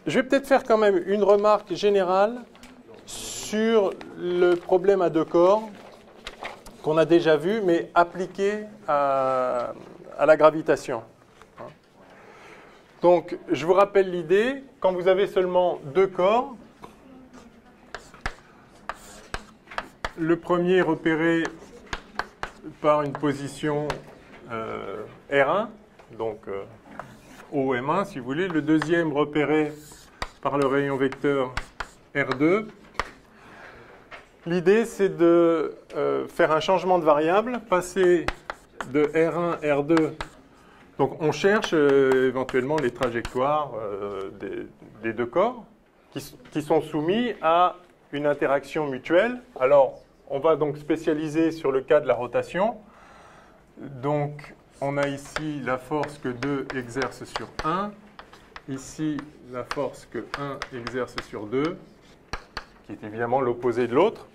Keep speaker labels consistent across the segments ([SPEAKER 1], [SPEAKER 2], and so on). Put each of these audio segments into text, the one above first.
[SPEAKER 1] Je vais peut-être faire quand même une remarque générale sur le problème à deux corps qu'on a déjà vu, mais appliqué à la gravitation. Donc, je vous rappelle l'idée, quand vous avez seulement deux corps, le premier est repéré par une position R1, donc OM1 si vous voulez, le deuxième repéré par le rayon vecteur R2. L'idée, c'est de faire un changement de variable, passer de R1, R2. Donc, on cherche éventuellement les trajectoires des deux corps qui sont soumis à une interaction mutuelle. Alors, on va donc spécialiser sur le cas de la rotation. Donc, on a ici la force que 2 exerce sur 1. Ici, la force que 1 exerce sur 2, qui est évidemment l'opposé de l'autre.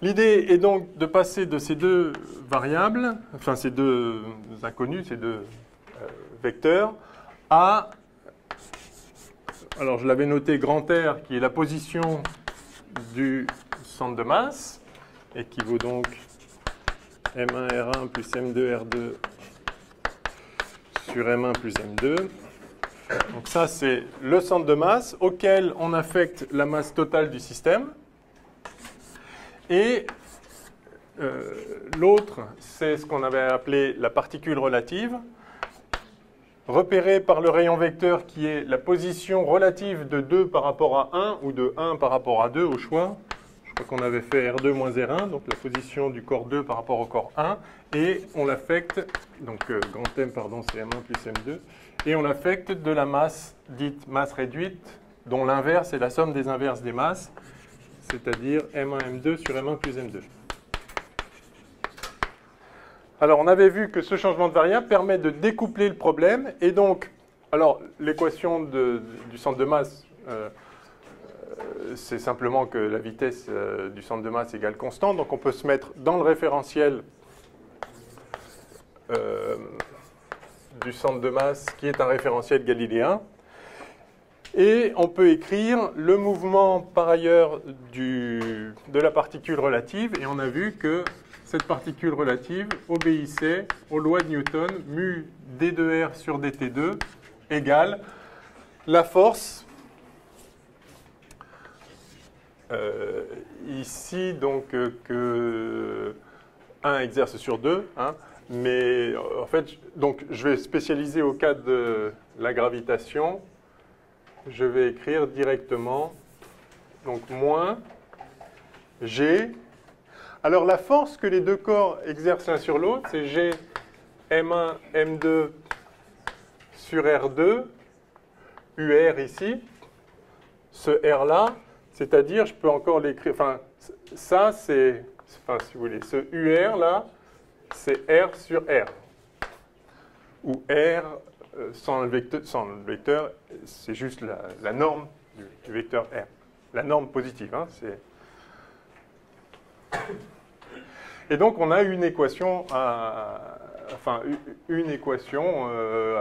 [SPEAKER 1] L'idée est donc de passer de ces deux variables, enfin ces deux inconnus, ces deux vecteurs, à, alors je l'avais noté grand R, qui est la position du centre de masse, et qui vaut donc M1 R1 plus M2 R2 sur M1 plus M2. Donc ça, c'est le centre de masse auquel on affecte la masse totale du système. Et l'autre, c'est ce qu'on avait appelé la particule relative, repérée par le rayon vecteur qui est la position relative de 2 par rapport à 1 ou de 1 par rapport à 2 au choix. Je crois qu'on avait fait R2 moins R1, donc la position du corps 2 par rapport au corps 1. Et on l'affecte, donc grand M, pardon, c'est M1 plus M2. Et on l'affecte de la masse dite masse réduite, dont l'inverse est la somme des inverses des masses, c'est-à-dire M1, M2 sur M1 plus M2. Alors, on avait vu que ce changement de variable permet de découpler le problème. Et donc, alors, l'équation du centre de masse, c'est simplement que la vitesse du centre de masse égale constante. Donc, on peut se mettre dans le référentiel du centre de masse, qui est un référentiel galiléen. Et on peut écrire le mouvement, par ailleurs, de la particule relative. Et on a vu que cette particule relative obéissait aux lois de Newton, mu d2r sur dt2 égale la force, ici, donc, que 1 exerce sur 2, hein, mais en fait, donc, je vais spécialiser au cas de la gravitation. Je vais écrire directement, donc, moins G. Alors, la force que les deux corps exercent l'un sur l'autre, c'est G M1, M2 sur R2, UR ici. Ce R-là, c'est-à-dire, je peux encore l'écrire, enfin, ça, c'est, enfin, si vous voulez, ce UR-là, c'est R sur R. Ou R sans le vecteur, c'est juste la norme du vecteur R. La norme positive, hein, c'est... Et donc, on a une équation,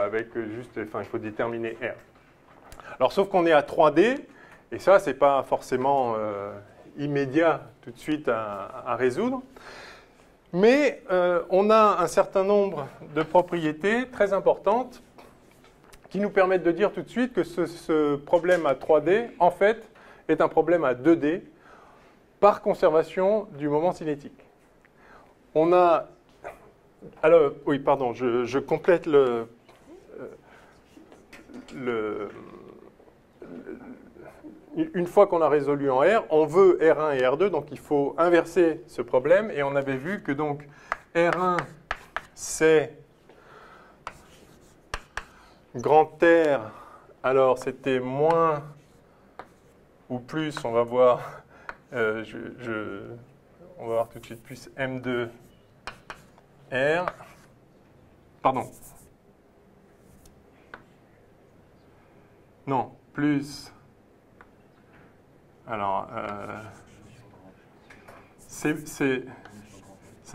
[SPEAKER 1] avec juste, enfin, il faut déterminer R. Alors, sauf qu'on est à 3D, et ça, c'est pas forcément immédiat tout de suite à résoudre. Mais on a un certain nombre de propriétés très importantes qui nous permettent de dire tout de suite que ce problème à 3D, en fait, est un problème à 2D par conservation du moment cinétique. On a... Alors, oui, pardon, je complète une fois qu'on a résolu en R, on veut R1 et R2, donc il faut inverser ce problème. Et on avait vu que donc R1, c'est grand R. Alors, c'était moins ou plus, on va voir, on va voir tout de suite, plus M2 R. Pardon. Non, plus... Alors, ça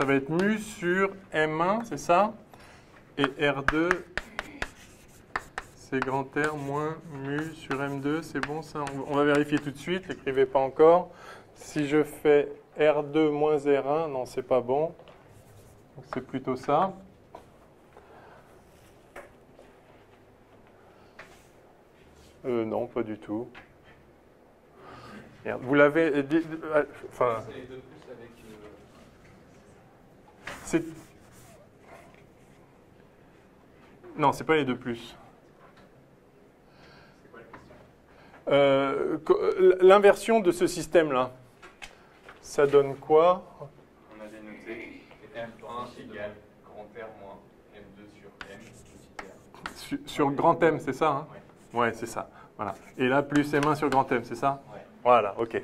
[SPEAKER 1] va être mu sur M1, c'est ça? Et R2 c'est grand R moins mu sur M2, c'est bon ça? On va vérifier tout de suite, n'écrivez pas encore. Si je fais R2 moins R1, non, c'est pas bon. C'est plutôt ça. Non, pas du tout. Merde, vous l'avez dit. Enfin.
[SPEAKER 2] C'est les deux plus avec.
[SPEAKER 1] C'est. Non, c'est pas les deux plus.
[SPEAKER 2] C'est quoi la question?
[SPEAKER 1] L'inversion de ce système-là, ça donne quoi?
[SPEAKER 2] On avait noté R1 égale grand R moins M2 sur M petit r.
[SPEAKER 1] Sur grand M, c'est ça, hein? Ouais, c'est ça. Voilà. Et là, plus M1 sur grand M, c'est ça?
[SPEAKER 2] Ouais.
[SPEAKER 1] Voilà, ok.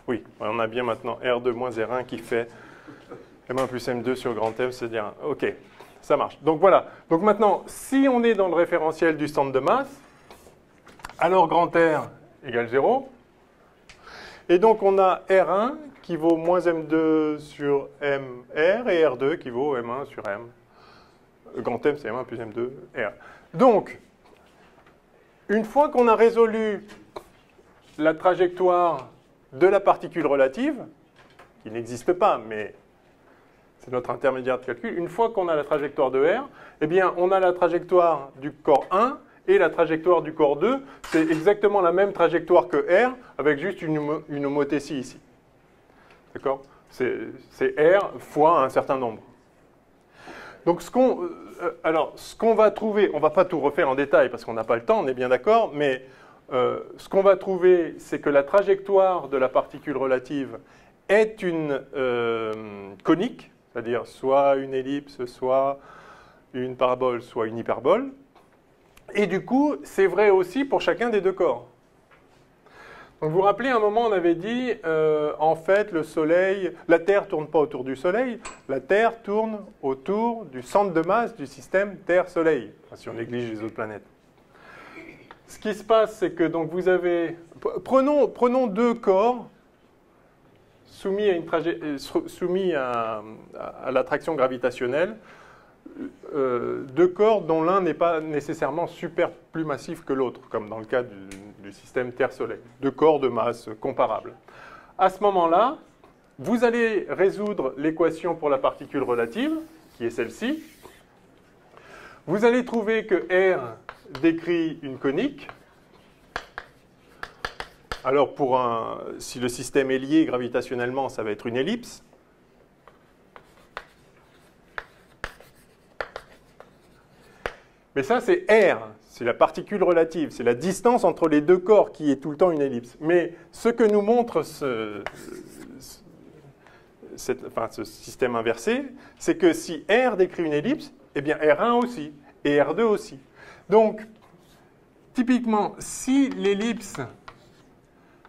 [SPEAKER 1] Oui, on a bien maintenant R2 moins R1 qui fait M1 plus M2 sur grand M, c'est-à-dire, ok, ça marche. Donc voilà. Donc maintenant, si on est dans le référentiel du centre de masse, alors grand R égale 0. Et donc on a R1 qui vaut moins M2 sur MR et R2 qui vaut M1 sur M. Grand M, c'est M1 plus M2 R. Donc, une fois qu'on a résolu la trajectoire de la particule relative, qui n'existe pas, mais c'est notre intermédiaire de calcul, une fois qu'on a la trajectoire de R, eh bien, on a la trajectoire du corps 1 et la trajectoire du corps 2. C'est exactement la même trajectoire que R, avec juste une homothétie ici. D'accord? C'est R fois un certain nombre. Donc, ce qu'on va trouver, on ne va pas tout refaire en détail parce qu'on n'a pas le temps, on est bien d'accord, mais ce qu'on va trouver, c'est que la trajectoire de la particule relative est une conique, c'est-à-dire soit une ellipse, soit une parabole, soit une hyperbole. Et du coup, c'est vrai aussi pour chacun des deux corps. Donc vous vous rappelez, à un moment, on avait dit, en fait, le Soleil, la Terre ne tourne pas autour du Soleil, la Terre tourne autour du centre de masse du système Terre-Soleil, si on néglige les autres planètes. Ce qui se passe, c'est que donc vous avez... Prenons deux corps soumis à l'attraction gravitationnelle, deux corps dont l'un n'est pas nécessairement super plus massif que l'autre, comme dans le cas du système Terre-Soleil. Deux corps de masse comparables. À ce moment-là, vous allez résoudre l'équation pour la particule relative, qui est celle-ci. Vous allez trouver que R décrit une conique. Alors, si le système est lié gravitationnellement, ça va être une ellipse. Mais ça, c'est R, c'est la particule relative, c'est la distance entre les deux corps qui est tout le temps une ellipse. Mais ce que nous montre ce système inversé, c'est que si R décrit une ellipse, eh bien R1 aussi, et R2 aussi. Donc, typiquement, si l'ellipse...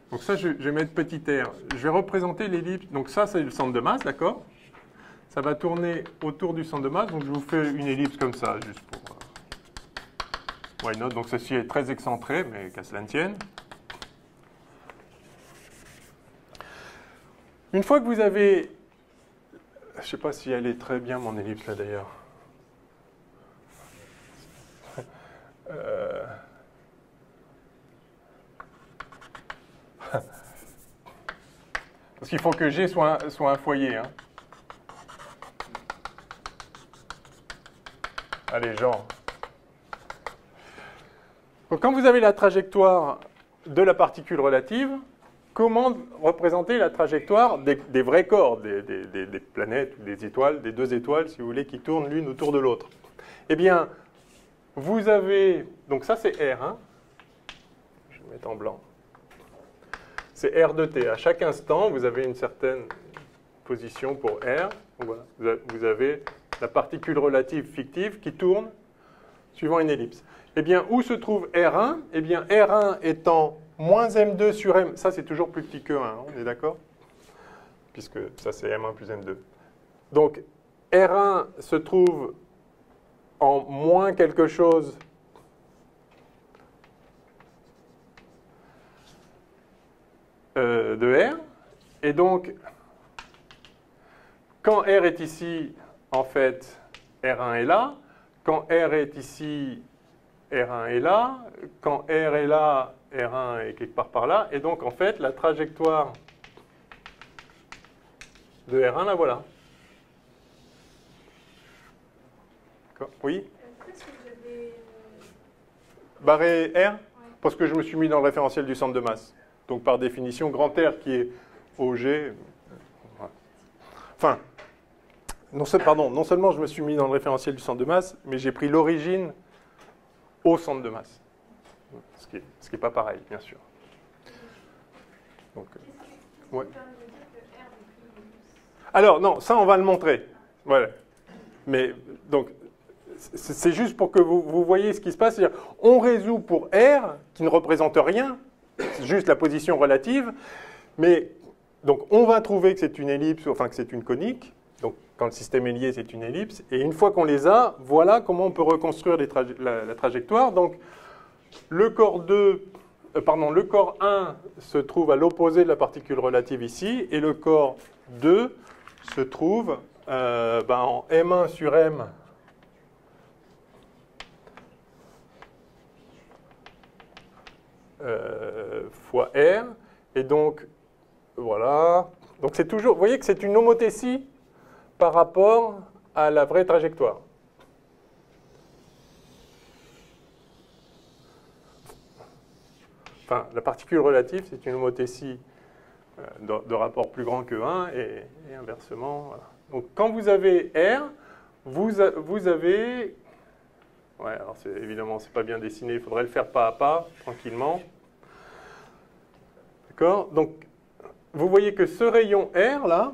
[SPEAKER 1] Donc ça, je vais mettre petit r. Je vais représenter l'ellipse. Donc ça, c'est le centre de masse, d'accord? Ça va tourner autour du centre de masse. Donc je vous fais une ellipse comme ça, juste pour... Why not? Donc ceci est très excentré, mais qu'à cela ne tienne. Une fois que vous avez... Je ne sais pas si elle est très bien, mon ellipse, là, d'ailleurs. Parce qu'il faut que G soit un foyer. Hein. Allez, genre. Donc, quand vous avez la trajectoire de la particule relative, comment représenter la trajectoire des vrais corps, des planètes, des étoiles, des deux étoiles, si vous voulez, qui tournent l'une autour de l'autre? Eh bien, vous avez... Donc ça, c'est R. Hein. Je vais mettre en blanc. C'est R de t. À chaque instant, vous avez une certaine position pour R. Donc voilà, vous avez la particule relative fictive qui tourne suivant une ellipse. Eh bien, où se trouve R1? Eh bien, R1 étant moins M2 sur M. Ça, c'est toujours plus petit que 1, on est d'accord? Puisque ça, c'est M1 plus M2. Donc, R1 se trouve en moins quelque chose de R. Et donc, quand R est ici, en fait, R1 est là. Quand R est ici, R1 est là, quand R est là, R1 est quelque part par là, et donc en fait la trajectoire de R1, la voilà. Oui?
[SPEAKER 3] Qu'est-ce que vous avez...
[SPEAKER 1] Barré R? Parce que je me suis mis dans le référentiel du centre de masse. Donc par définition, grand R qui est OG... Enfin, non seulement je me suis mis dans le référentiel du centre de masse, mais j'ai pris l'origine au centre de masse. Ce qui est pas pareil, bien sûr. Donc, ouais. Alors, non, ça, on va le montrer. Voilà. Mais, donc, c'est juste pour que vous voyez ce qui se passe. C'est-à-dire, on résout pour R, qui ne représente rien, c'est juste la position relative, mais, donc, on va trouver que c'est une ellipse, enfin, que c'est une conique. Donc, quand le système est lié, c'est une ellipse. Et une fois qu'on les a, voilà comment on peut reconstruire la trajectoire. Donc, le corps 1 se trouve à l'opposé de la particule relative ici, et le corps 2 se trouve en M1 sur M fois R. Et donc, voilà. Donc, c'est toujours, vous voyez que c'est une homothétie par rapport à la vraie trajectoire. Enfin, la particule relative, c'est une homothétie de rapport plus grand que 1 et inversement. Voilà. Donc, quand vous avez R, vous avez... Ouais, alors évidemment, c'est pas bien dessiné, il faudrait le faire pas à pas, tranquillement. D'accord? Donc, vous voyez que ce rayon R, là,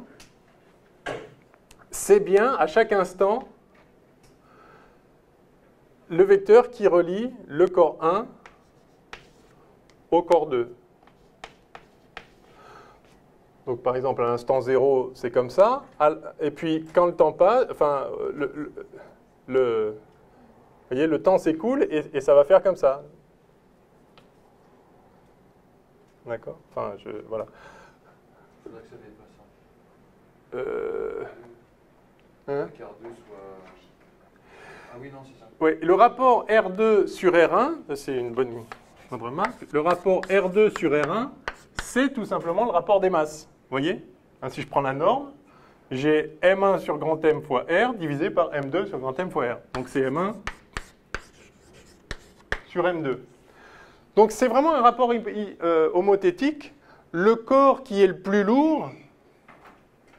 [SPEAKER 1] c'est bien, à chaque instant, le vecteur qui relie le corps 1 au corps 2. Donc, par exemple, à l'instant 0, c'est comme ça. Et puis, quand le temps passe, enfin, vous voyez, le temps s'écoule et ça va faire comme ça. D'accord? Enfin, voilà.
[SPEAKER 2] Il faudrait que ça dépasse.
[SPEAKER 1] Hein?
[SPEAKER 2] Que R2 soit... Ah oui, non, c'est ça.
[SPEAKER 1] Oui, le rapport R2 sur R1, c'est une bonne remarque. Le rapport R2 sur R1, c'est tout simplement le rapport des masses. Vous voyez? Hein, si je prends la norme, j'ai M1 sur grand M fois R divisé par M2 sur grand M fois R. Donc c'est M1 sur M2. Donc c'est vraiment un rapport homothétique. Le corps qui est le plus lourd,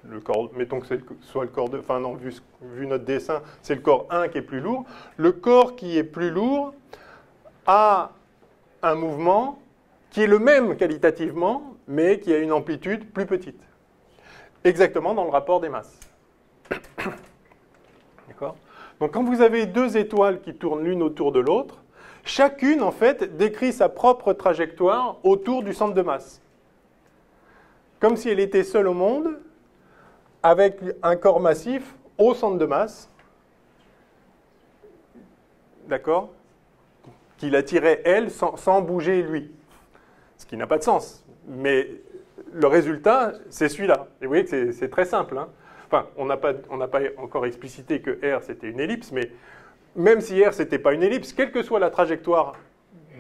[SPEAKER 1] le corps, mettons que ce soit le corps 2, enfin non, vu notre dessin, c'est le corps 1 qui est plus lourd. Le corps qui est plus lourd a un mouvement qui est le même qualitativement, mais qui a une amplitude plus petite. Exactement dans le rapport des masses. D'accord? Donc quand vous avez deux étoiles qui tournent l'une autour de l'autre, chacune, en fait, décrit sa propre trajectoire autour du centre de masse. Comme si elle était seule au monde, avec un corps massif au centre de masse. D'accord? Qui l'attirait, elle, sans bouger lui. Ce qui n'a pas de sens. Mais le résultat, c'est celui-là. Et vous voyez que c'est très simple. Hein. Enfin, on n'a pas encore explicité que R, c'était une ellipse, mais même si R, c'était pas une ellipse, quelle que soit la trajectoire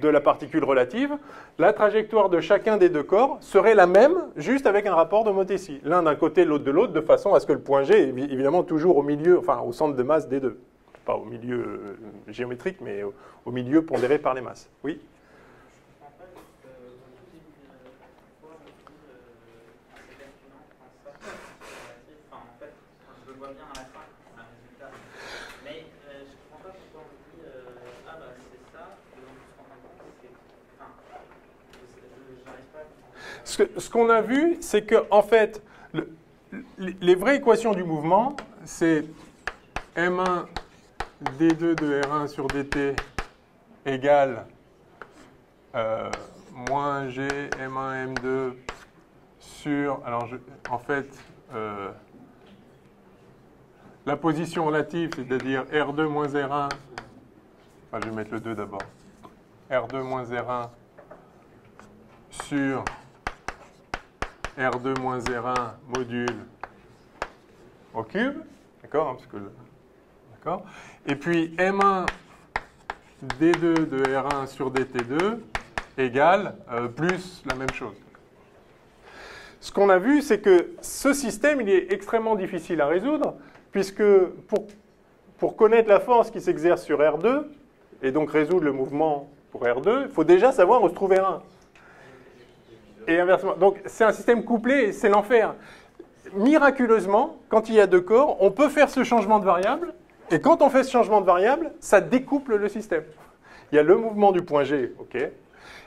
[SPEAKER 1] de la particule relative, la trajectoire de chacun des deux corps serait la même, juste avec un rapport d'homothétie. L'un d'un côté, l'autre de l'autre, de façon à ce que le point G est évidemment toujours au milieu, enfin au centre de masse des deux. Pas au milieu géométrique, mais au milieu pondéré par les masses. Oui?
[SPEAKER 4] En fait, je le vois bien à la fin, un résultat. Mais je ne comprends pas pourquoi on dit ah bah c'est ça, et donc ce qu'on raconte, c'est. Enfin, je n'arrive pas à comprendre.
[SPEAKER 1] Ce qu'on a vu, c'est que, en fait, les vraies équations du mouvement, c'est M1 d2 de R1 sur dt égale moins G M1 M2 sur, alors en fait, la position relative, c'est-à-dire R2 moins R1, enfin je vais mettre le 2 d'abord, R2 moins R1 sur R2 moins R1 module au cube, d'accord, hein, parce que d'accord. Et puis M1 d2 de R1 sur dt2 égale plus la même chose. Ce qu'on a vu, c'est que ce système, il est extrêmement difficile à résoudre, puisque pour connaître la force qui s'exerce sur R2, et donc résoudre le mouvement pour R2, il faut déjà savoir où se trouve R1. Et inversement. Donc c'est un système couplé, c'est l'enfer. Miraculeusement, quand il y a deux corps, on peut faire ce changement de variable, et quand on fait ce changement de variable, ça découple le système. Il y a le mouvement du point G, ok,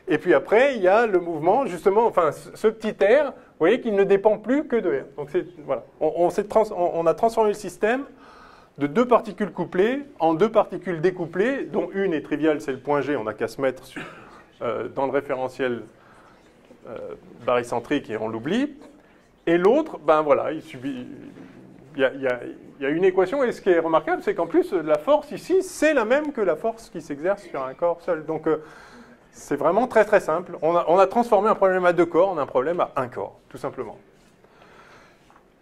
[SPEAKER 1] et puis après, il y a le mouvement, justement, enfin, ce petit R, vous voyez qu'il ne dépend plus que de R. Donc voilà, on a transformé le système de deux particules couplées en deux particules découplées, dont une est triviale, c'est le point G, on n'a qu'à se mettre dans le référentiel barycentrique et on l'oublie. Et l'autre, ben voilà, il y a une équation, et ce qui est remarquable, c'est qu'en plus, la force ici, c'est la même que la force qui s'exerce sur un corps seul. Donc, c'est vraiment très très simple. On a transformé un problème à deux corps en un problème à un corps, tout simplement.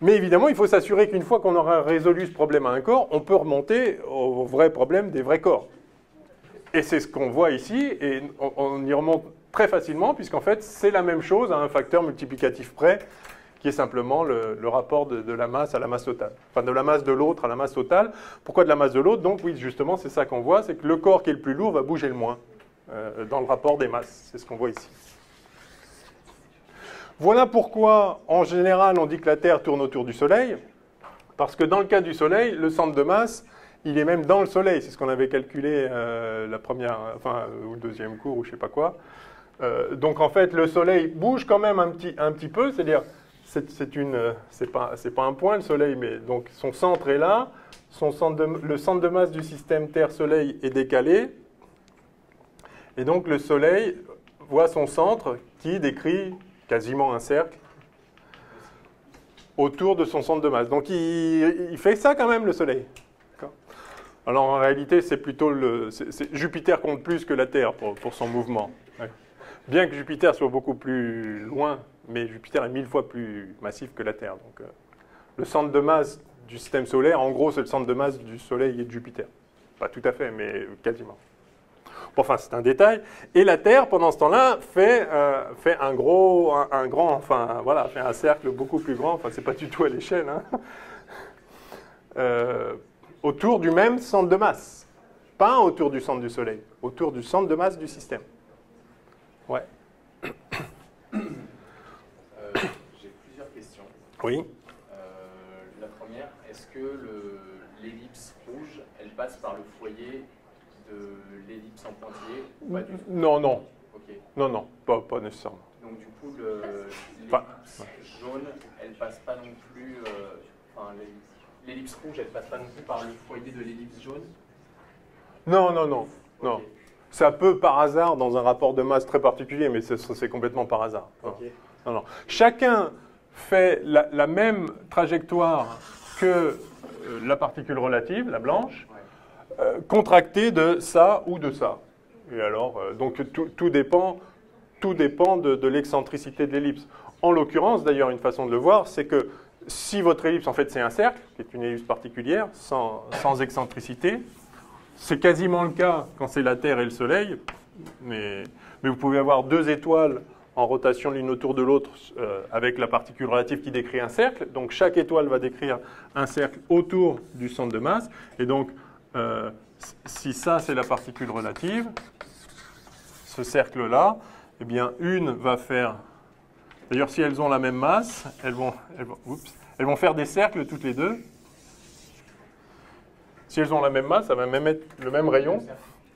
[SPEAKER 1] Mais évidemment, il faut s'assurer qu'une fois qu'on aura résolu ce problème à un corps, on peut remonter au vrai problème des vrais corps. Et c'est ce qu'on voit ici, et on y remonte très facilement, puisqu'en fait, c'est la même chose à un facteur multiplicatif près, qui est simplement le rapport de la masse à la masse totale. Enfin, de la masse de l'autre à la masse totale. Pourquoi de la masse de l'autre? Donc, oui, justement, c'est ça qu'on voit, c'est que le corps qui est le plus lourd va bouger le moins dans le rapport des masses. C'est ce qu'on voit ici. Voilà pourquoi, en général, on dit que la Terre tourne autour du Soleil, parce que dans le cas du Soleil, le centre de masse, il est même dans le Soleil. C'est ce qu'on avait calculé la première, enfin, ou le deuxième cours, ou je ne sais pas quoi. Donc, en fait, le Soleil bouge quand même un petit peu, c'est-à-dire, c'est pas un point, le Soleil, mais donc son centre est là, le centre de masse du système Terre-Soleil est décalé, et donc le Soleil voit son centre qui décrit quasiment un cercle autour de son centre de masse. Donc il fait ça quand même, le Soleil. Alors en réalité, c'est plutôt Jupiter compte plus que la Terre pour son mouvement. Ouais. Bien que Jupiter soit beaucoup plus loin, mais Jupiter est 1000 fois plus massif que la Terre. Donc le centre de masse du système solaire, en gros, c'est le centre de masse du Soleil et de Jupiter. Pas tout à fait, mais quasiment. Bon, enfin, c'est un détail. Et la Terre, pendant ce temps-là, fait un grand, enfin, voilà, fait un cercle beaucoup plus grand. Enfin, c'est pas du tout à l'échelle, hein. Autour du même centre de masse. Pas autour du centre du Soleil, autour du centre de masse du système. Ouais.
[SPEAKER 2] J'ai plusieurs questions.
[SPEAKER 1] Oui.
[SPEAKER 2] La première, est-ce que l'ellipse rouge, elle passe par le foyer de l'ellipse en pointillé ou pas du tout?
[SPEAKER 1] Non, non.
[SPEAKER 2] Ok.
[SPEAKER 1] Non, pas nécessairement.
[SPEAKER 2] Donc du coup, l'ellipse jaune, elle passe pas non plus... Enfin, l'ellipse rouge, elle passe pas non plus par le foyer de l'ellipse jaune?
[SPEAKER 1] Non.
[SPEAKER 2] Okay.
[SPEAKER 1] Ça peut par hasard dans un rapport de masse très particulier, mais c'est complètement par hasard.
[SPEAKER 2] Okay.
[SPEAKER 1] Non. Chacun fait la même trajectoire que la particule relative, la blanche, contractée de ça ou de ça. Et alors, donc tout dépend de l'excentricité de l'ellipse. En l'occurrence, d'ailleurs, une façon de le voir, c'est que si votre ellipse, en fait, c'est un cercle, qui est une ellipse particulière, sans excentricité, c'est quasiment le cas quand c'est la Terre et le Soleil, mais vous pouvez avoir deux étoiles en rotation l'une autour de l'autre avec la particule relative qui décrit un cercle. Donc chaque étoile va décrire un cercle autour du centre de masse. Et donc, si ça, c'est la particule relative, ce cercle-là, eh bien, une va faire... D'ailleurs, si elles ont la même masse, elles vont faire des cercles toutes les deux. Si elles ont la même masse, ça va même être le même rayon.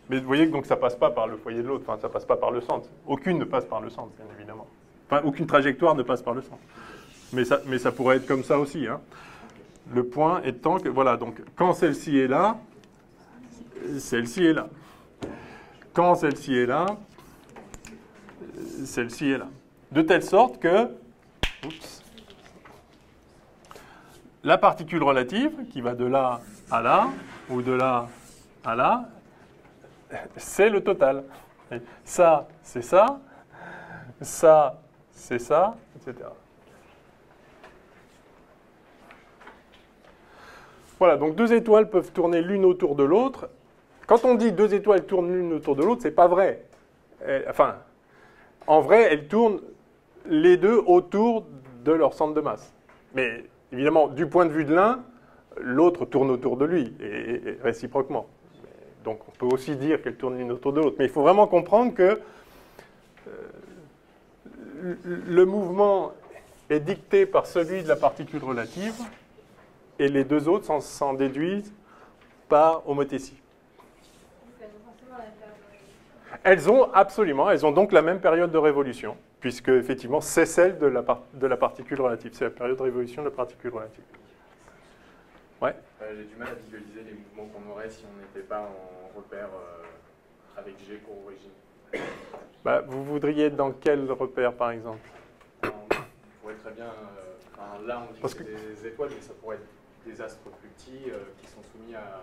[SPEAKER 1] Mais vous voyez que donc ça ne passe pas par le foyer de l'autre, enfin, ça ne passe pas par le centre. Aucune ne passe par le centre, bien évidemment. Enfin, aucune trajectoire ne passe par le centre. Mais ça pourrait être comme ça aussi, hein. Le point étant que, voilà, donc quand celle-ci est là, celle-ci est là. Quand celle-ci est là, celle-ci est là. De telle sorte que la particule relative, qui va de là à là, ou de là à là, c'est le total. Ça, c'est ça, c'est ça, etc. Voilà, donc deux étoiles peuvent tourner l'une autour de l'autre quand on dit deux étoiles tournent l'une autour de l'autre, c'est pas vrai. Enfin, en vrai, elles tournent les deux autour de leur centre de masse. Mais évidemment, du point de vue de l'un, l'autre tourne autour de lui, et réciproquement. Donc on peut aussi dire qu'elles tournent l'une autour de l'autre. Mais il faut vraiment comprendre que le mouvement est dicté par celui de la particule relative, et les deux autres s'en déduisent par homothétie. Elles ont donc la même période de révolution, puisque effectivement c'est celle de la particule relative, c'est la période de révolution de la particule relative. Ouais.
[SPEAKER 2] J'ai du mal à visualiser les mouvements qu'on aurait si on n'était pas en repère avec G pour origine.
[SPEAKER 1] Bah, vous voudriez être dans quel repère, par exemple?
[SPEAKER 2] On pourrait très bien... là, on dit que c'est des étoiles, mais ça pourrait être des astres plus petits qui sont soumis à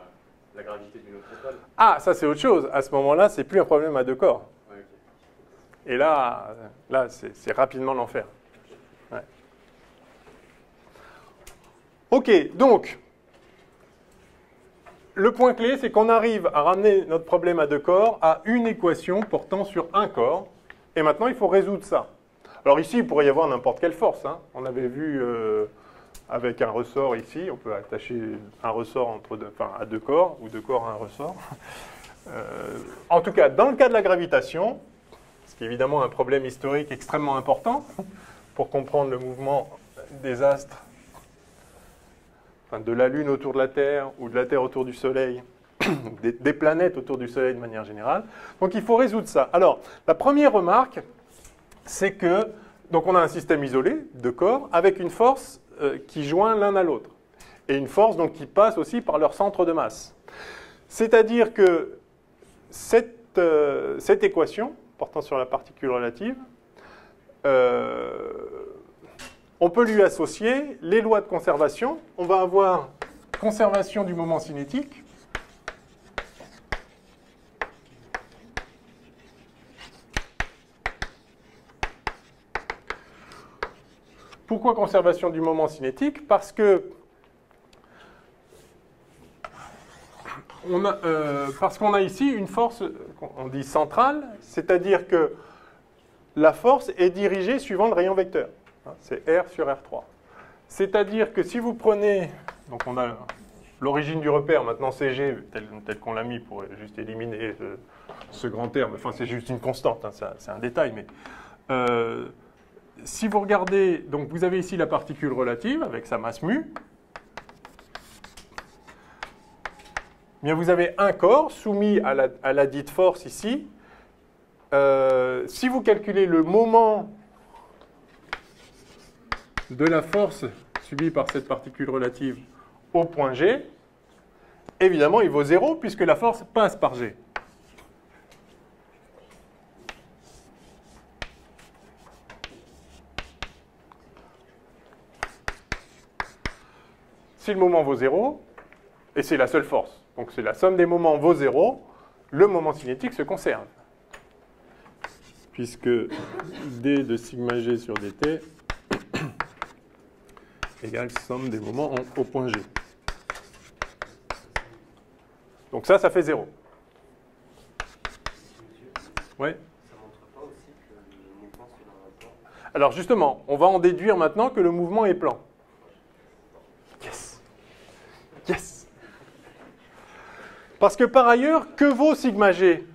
[SPEAKER 2] la gravité d'une autre étoile.
[SPEAKER 1] Ah, ça c'est autre chose. À ce moment-là, c'est plus un problème à deux corps.
[SPEAKER 2] Ouais, okay.
[SPEAKER 1] Et là c'est rapidement l'enfer. Ouais. Ok, donc, le point clé, c'est qu'on arrive à ramener notre problème à deux corps à une équation portant sur un corps. Et maintenant, il faut résoudre ça. Alors ici, il pourrait y avoir n'importe quelle force. Hein. On avait vu avec un ressort ici, on peut attacher un ressort à deux corps, ou deux corps à un ressort. En tout cas, dans le cas de la gravitation, ce qui est évidemment un problème historique extrêmement important pour comprendre le mouvement des astres, enfin, de la Lune autour de la Terre, ou de la Terre autour du Soleil, des planètes autour du Soleil de manière générale. Donc il faut résoudre ça. Alors, la première remarque, c'est que donc on a un système isolé de corps avec une force qui joint l'un à l'autre. Et une force donc, qui passe aussi par leur centre de masse. C'est-à-dire que cette équation, portant sur la particule relative, on peut lui associer les lois de conservation. On va avoir conservation du moment cinétique. Pourquoi conservation du moment cinétique? Parce que qu'on a ici une force, on dit centrale, c'est-à-dire que la force est dirigée suivant le rayon vecteur. C'est R sur R3. C'est-à-dire que si vous prenez, donc on a l'origine du repère, maintenant c'est G, tel qu'on l'a mis pour juste éliminer ce grand terme, enfin c'est juste une constante, hein, c'est un détail, mais si vous regardez, donc vous avez ici la particule relative avec sa masse mu, bien vous avez un corps soumis à la dite force ici. Si vous calculez le moment de la force subie par cette particule relative au point G, évidemment il vaut 0 puisque la force passe par G. Si le moment vaut 0, et c'est la seule force, donc c'est la somme des moments vaut 0, le moment cinétique se conserve. Puisque d de sigma g sur dt égale somme des moments au point G. Donc ça fait 0. Ouais.
[SPEAKER 3] Ça ne montre pas aussi que le mouvement suit un rapport.
[SPEAKER 1] Alors justement, on va en déduire maintenant que le mouvement est plan. Yes. Yes. Parce que par ailleurs, que vaut sigma g?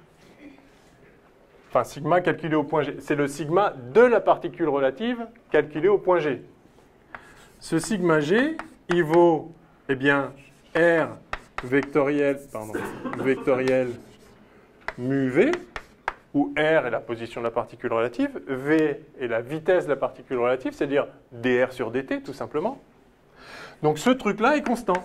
[SPEAKER 1] Enfin, sigma calculé au point G. C'est le sigma de la particule relative calculé au point G. Ce sigma G, il vaut, eh bien, R vectoriel mu V, où R est la position de la particule relative, V est la vitesse de la particule relative, c'est-à-dire dr sur dt, tout simplement. Donc ce truc-là est constant.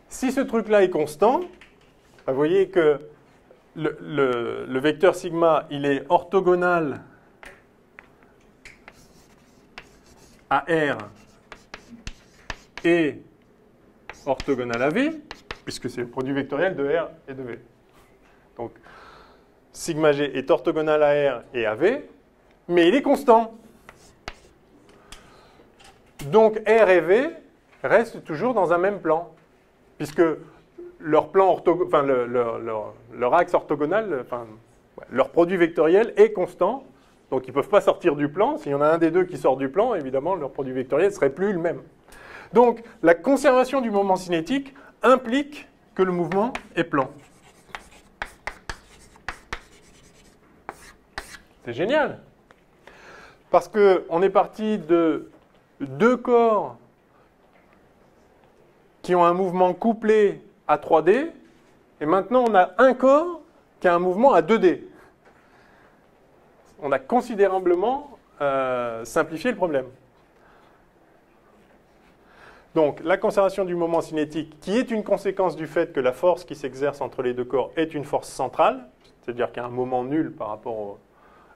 [SPEAKER 1] Si ce truc-là est constant, vous voyez que le vecteur sigma, il est orthogonal à R et orthogonal à V, puisque c'est le produit vectoriel de R et de V. Donc, sigma g est orthogonal à R et à V, mais il est constant. Donc R et V restent toujours dans un même plan, puisque leur plan enfin, leur axe orthogonal, enfin, leur produit vectoriel est constant, donc ils ne peuvent pas sortir du plan. S'il y en a un des deux qui sort du plan, évidemment, leur produit vectoriel ne serait plus le même. Donc la conservation du moment cinétique implique que le mouvement est plan. C'est génial, parce qu'on est parti de deux corps qui ont un mouvement couplé à 3D, et maintenant on a un corps qui a un mouvement à 2D. On a considérablement simplifié le problème. Donc la conservation du moment cinétique, qui est une conséquence du fait que la force qui s'exerce entre les deux corps est une force centrale, c'est-à-dire qu'il y a un moment nul par rapport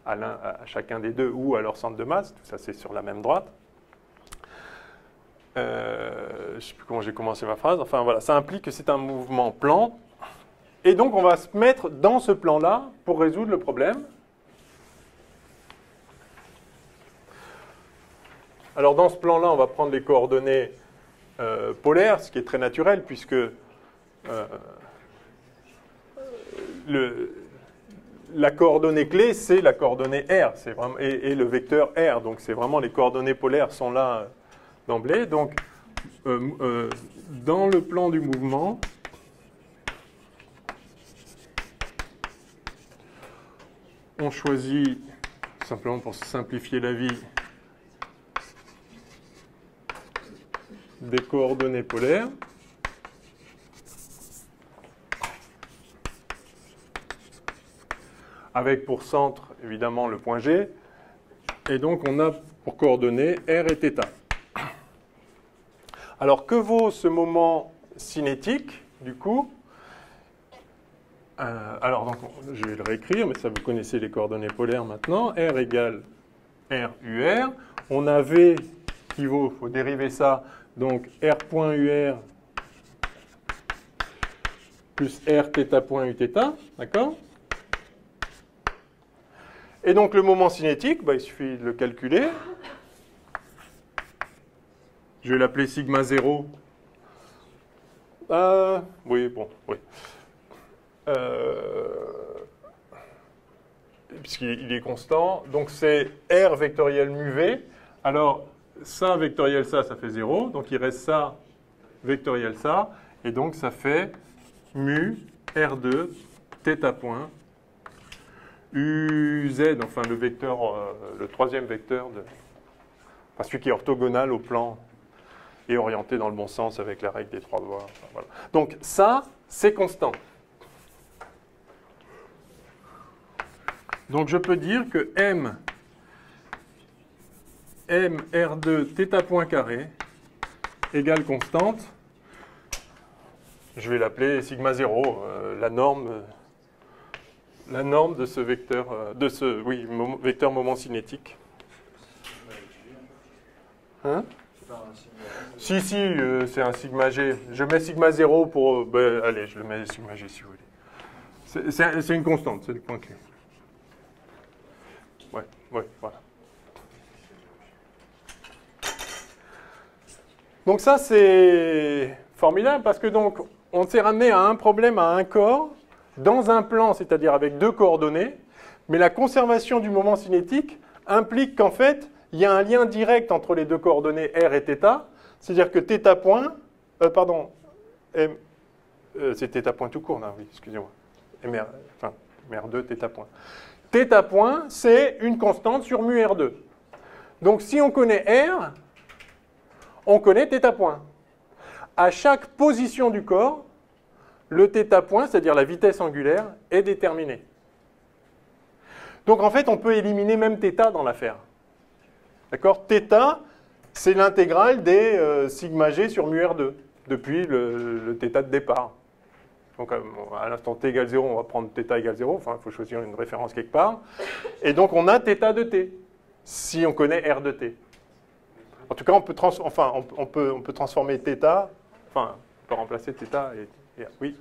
[SPEAKER 1] à chacun des deux ou à leur centre de masse, tout ça c'est sur la même droite. Je ne sais plus comment j'ai commencé ma phrase, enfin voilà, ça implique que c'est un mouvement plan, et donc on va se mettre dans ce plan-là pour résoudre le problème. Alors dans ce plan-là, on va prendre les coordonnées polaires, ce qui est très naturel, puisque la coordonnée clé, c'est la coordonnée R, c'est vraiment, et le vecteur R. Donc c'est vraiment les coordonnées polaires sont là d'emblée. Donc dans le plan du mouvement, on choisit, simplement pour simplifier la vie, des coordonnées polaires. Avec pour centre, évidemment, le point G. Et donc, on a pour coordonnées R et θ. Alors, que vaut ce moment cinétique, du coup? Alors, donc, je vais le réécrire, mais ça, vous connaissez les coordonnées polaires maintenant. R égale R UR. On a V qui vaut, il faut dériver ça, donc R point UR plus R θ point Uθ, d'accord? Et donc le moment cinétique, il suffit de le calculer. Je vais l'appeler sigma 0. Oui, bon, oui. Puisqu'il est constant. Donc c'est R vectoriel mu V. Alors ça vectoriel ça fait 0. Donc il reste ça vectoriel ça. Et donc ça fait mu R2 θ point UZ, enfin le vecteur, le troisième vecteur, enfin celui qui est orthogonal au plan et orienté dans le bon sens avec la règle des trois voies. Enfin, voilà. Donc ça, c'est constant. Donc je peux dire que M R2 θ point carré égale constante. Je vais l'appeler sigma 0, la norme de ce vecteur, vecteur moment cinétique. Hein? Si, c'est un sigma G. Je mets sigma 0 pour... allez, je le mets sigma G si vous voulez. C'est une constante, c'est le point clé. Ouais, voilà. Donc ça, c'est formidable parce que donc on s'est ramené à un problème, à un corps, dans un plan, c'est-à-dire avec deux coordonnées, mais la conservation du moment cinétique implique qu'en fait, il y a un lien direct entre les deux coordonnées R et θ, c'est-à-dire que θ point, c'est θ point tout court, là, oui, excusez-moi, R2 θ point. Θ point, c'est une constante sur mu R2. Donc si on connaît R, on connaît θ point. À chaque position du corps, le θ point, c'est-à-dire la vitesse angulaire, est déterminé. Donc en fait, on peut éliminer même θ dans l'affaire. D'accord? Θ, c'est l'intégrale des sigma g sur mu R2, depuis le θ de départ. Donc à l'instant t égale 0, on va prendre θ égale 0, enfin il faut choisir une référence quelque part. Et donc on a θ de t, si on connaît R de t. En tout cas, on peut transformer θ, enfin on peut remplacer θ et oui.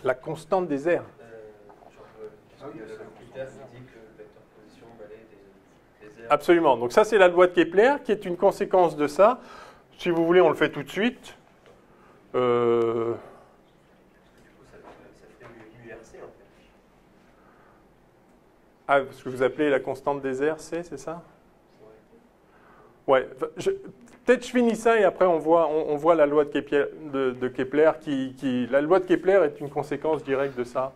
[SPEAKER 1] La constante des airs.
[SPEAKER 3] Le critère dit que le vecteur
[SPEAKER 1] Absolument. Donc ça, c'est la loi de Kepler qui est une conséquence de ça. Si vous voulez, on le fait tout de suite.
[SPEAKER 3] Du coup, ça ferait l'URC en fait.
[SPEAKER 1] Ah, ce que vous appelez la constante des airs, c'est ça? Ouais. Peut-être je finis ça et après on voit la loi de Kepler, de Kepler la loi de Kepler est une conséquence directe de ça.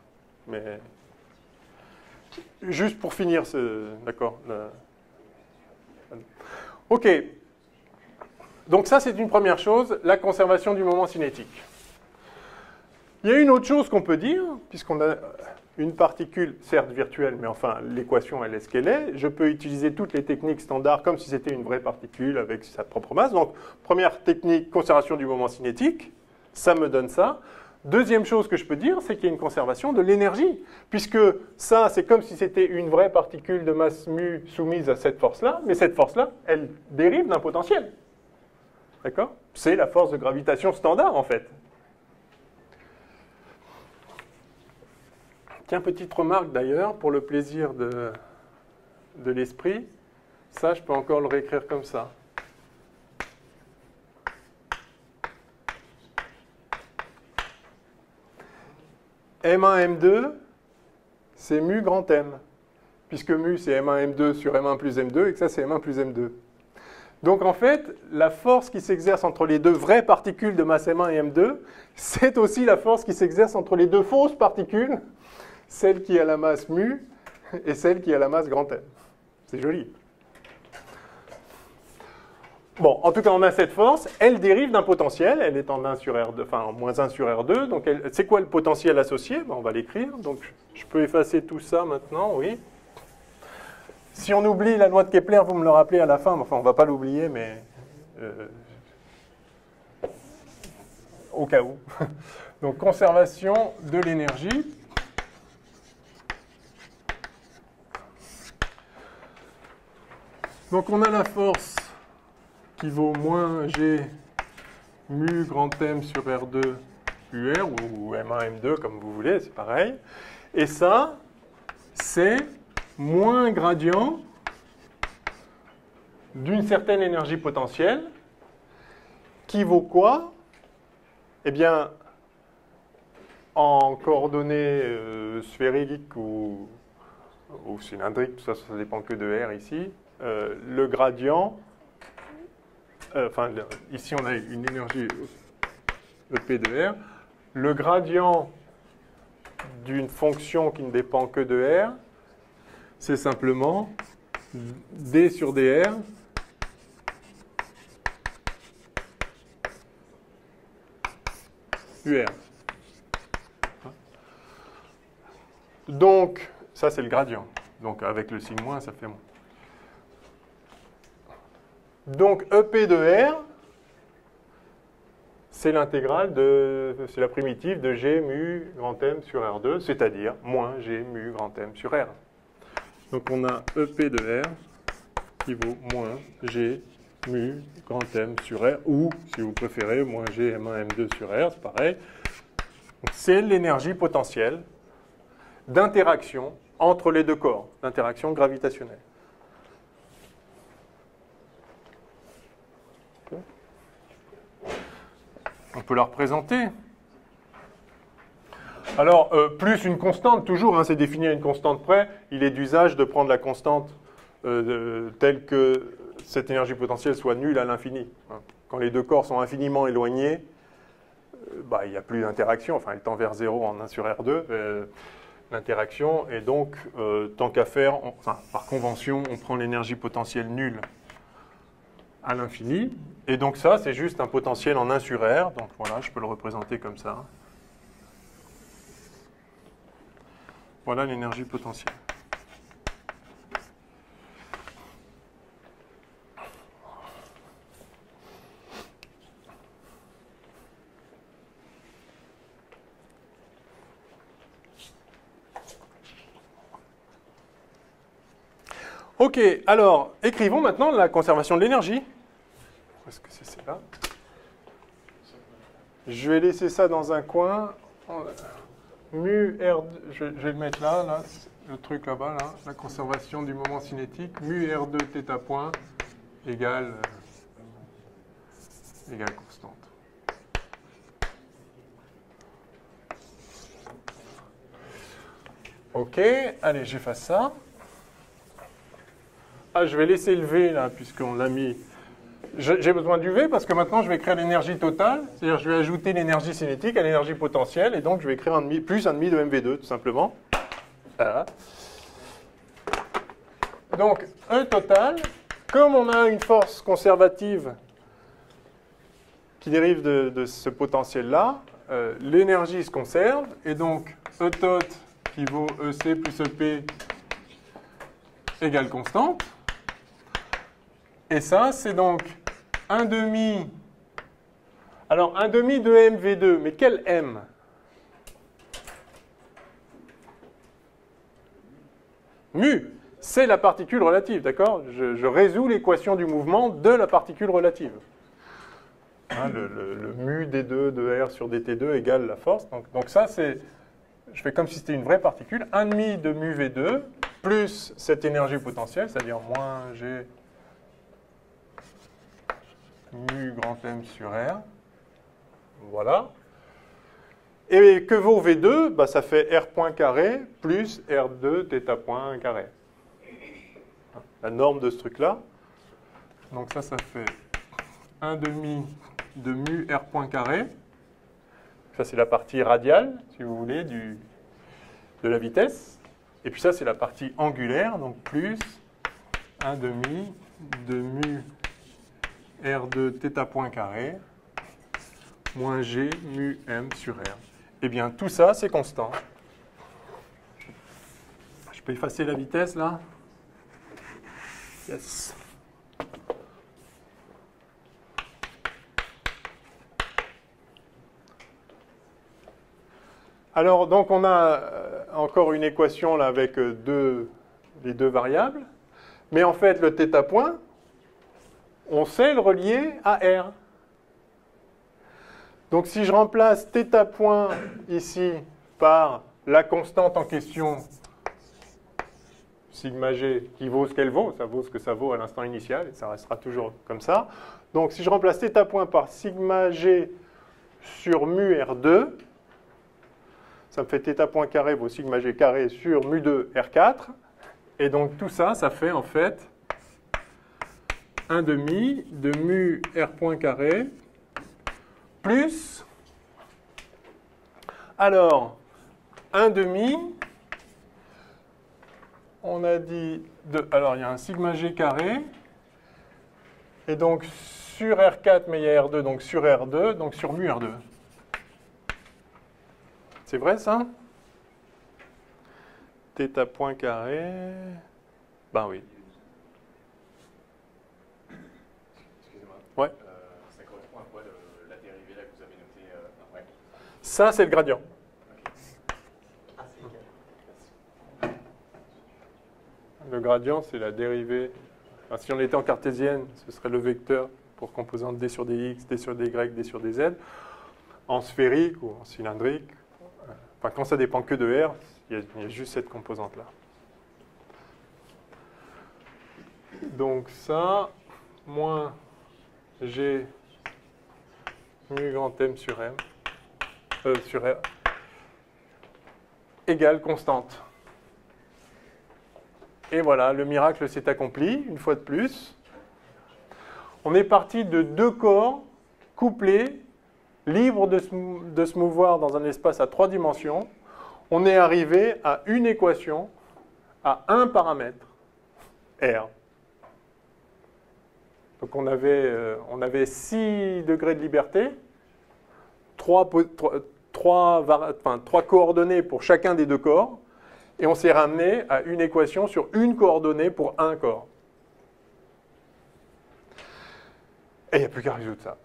[SPEAKER 1] Mais juste pour finir, d'accord. Ok. Donc ça, c'est une première chose, la conservation du moment cinétique. Il y a une autre chose qu'on peut dire, puisqu'on a une particule, certes virtuelle, mais enfin, l'équation, elle est ce qu'elle est. Je peux utiliser toutes les techniques standards comme si c'était une vraie particule avec sa propre masse. Donc, première technique, conservation du moment cinétique. Ça me donne ça. Deuxième chose que je peux dire, c'est qu'il y a une conservation de l'énergie, puisque ça, c'est comme si c'était une vraie particule de masse mu soumise à cette force-là, mais cette force-là, elle dérive d'un potentiel. D'accord? C'est la force de gravitation standard, en fait. Tiens, petite remarque d'ailleurs, pour le plaisir de l'esprit, ça, je peux encore le réécrire comme ça. M1, M2, c'est mu grand M, puisque mu, c'est M1, M2 sur M1 plus M2, et que ça, c'est M1 plus M2. Donc, en fait, la force qui s'exerce entre les deux vraies particules de masse M1 et M2, c'est aussi la force qui s'exerce entre les deux fausses particules, celle qui a la masse mu et celle qui a la masse grand M. C'est joli. Bon, en tout cas, on a cette force, elle dérive d'un potentiel, elle est en 1 sur R2, enfin en moins 1 sur R2, donc c'est quoi le potentiel associé? On va l'écrire, donc je peux effacer tout ça maintenant, oui. Si on oublie la loi de Kepler, vous me le rappelez à la fin, enfin on ne va pas l'oublier, mais au cas où. Donc conservation de l'énergie. Donc on a la force qui vaut moins G mu grand M sur R2 UR, ou M1, M2, comme vous voulez, c'est pareil. Et ça, c'est moins gradient d'une certaine énergie potentielle, qui vaut quoi? Eh bien, en coordonnées sphériques ou cylindriques, tout ça, ça dépend que de R ici, le gradient, ici on a une énergie EP de R, le gradient d'une fonction qui ne dépend que de R, c'est simplement d sur dr UR. Donc, ça c'est le gradient. Donc avec le signe moins, ça fait moins. Donc EP de R, c'est l'intégrale c'est la primitive de G mu grand M sur R2, c'est-à-dire moins G mu grand M sur R. Donc on a EP de R qui vaut moins G mu grand M sur R, ou, si vous préférez, moins G M1 M2 sur R, c'est pareil. C'est l'énergie potentielle d'interaction entre les deux corps, d'interaction gravitationnelle. On peut la représenter. Alors, plus une constante, toujours, hein, c'est défini à une constante près. Il est d'usage de prendre la constante telle que cette énergie potentielle soit nulle à l'infini. Quand les deux corps sont infiniment éloignés, il n'y a plus d'interaction. Enfin, elle tend vers 0 en 1 sur R2, l'interaction. Et donc, tant qu'à faire, par convention, on prend l'énergie potentielle nulle à l'infini. Et donc ça, c'est juste un potentiel en 1 sur R. Donc voilà, je peux le représenter comme ça. Voilà l'énergie potentielle. Ok, alors, écrivons maintenant la conservation de l'énergie. Où est-ce que c'est celle-là? Je vais laisser ça dans un coin. Mu R2, je vais le mettre là, le truc là-bas, là, la conservation du moment cinétique, mu R2 θ point égale constante. Ok, allez, j'efface ça. Ah, je vais laisser le V là, puisqu'on l'a mis. J'ai besoin du V parce que maintenant je vais écrire l'énergie totale, c'est-à-dire je vais ajouter l'énergie cinétique à l'énergie potentielle, et donc je vais écrire plus 1,5 de mV2 tout simplement. Voilà. Donc E total, comme on a une force conservative qui dérive de ce potentiel-là, l'énergie se conserve, et donc E tot qui vaut EC plus EP égale constante. Et ça, c'est donc 1,5. Alors, 1,5 de mV2, mais quel M? Mu, c'est la particule relative, d'accord? Je résous l'équation du mouvement de la particule relative. Hein, le mu d2 de R sur dt2 égale la force. Donc ça, c'est... Je fais comme si c'était une vraie particule. 1,5 de mu V2 plus cette énergie potentielle, c'est-à-dire moins G mu grand M sur R. Voilà. Et que vaut V2? Bah, ça fait R point carré plus R2 θ point carré. La norme de ce truc-là. Donc ça fait 1,5 de mu R point carré. Ça, c'est la partie radiale, si vous voulez, de la vitesse. Et puis ça, c'est la partie angulaire, donc plus 1,5 de mu R2 θ point carré moins G mu M sur R. Eh bien, tout ça, c'est constant. Je peux effacer la vitesse, là? Yes. Alors, donc, on a encore une équation là avec les deux variables. Mais en fait, le θ point, on sait le relier à R. Donc, si je remplace θ point ici par la constante en question, sigma g, qui vaut ce qu'elle vaut, ça vaut ce que ça vaut à l'instant initial, et ça restera toujours comme ça. Donc, si je remplace θ point par sigma g sur mu R2, ça me fait θ point carré vaut sigma g carré sur mu 2 R4. Et donc tout ça, ça fait en fait 1,5 de mu R point carré plus, alors, 1,5, on a dit, alors il y a un sigma g carré, et donc sur R4, mais il y a R2, donc sur R2, donc sur mu R2. C'est vrai, ça? θ point carré... Ben oui.
[SPEAKER 2] Excusez-moi.
[SPEAKER 1] Ouais.
[SPEAKER 2] Ça correspond à quoi la dérivée là, que vous avez notée après?
[SPEAKER 1] Ça, c'est le gradient.
[SPEAKER 4] Ah, c'est égal.
[SPEAKER 1] Le gradient, c'est la dérivée. Enfin, si on était en cartésienne, ce serait le vecteur pour composante d sur dx, d sur dy, d sur dz. En sphérique ou en cylindrique, enfin, quand ça dépend que de R, il y a juste cette composante-là. Donc ça, moins G mu grand M sur M, sur R, égale constante. Et voilà, le miracle s'est accompli, une fois de plus. On est parti de deux corps couplés, libres de se mouvoir dans un espace à 3 dimensions. On est arrivé à une équation à un paramètre, R. Donc on avait 6 degrés de liberté, 3 coordonnées pour chacun des deux corps, et on s'est ramené à une équation sur une coordonnée pour un corps. Et il n'y a plus qu'à résoudre ça.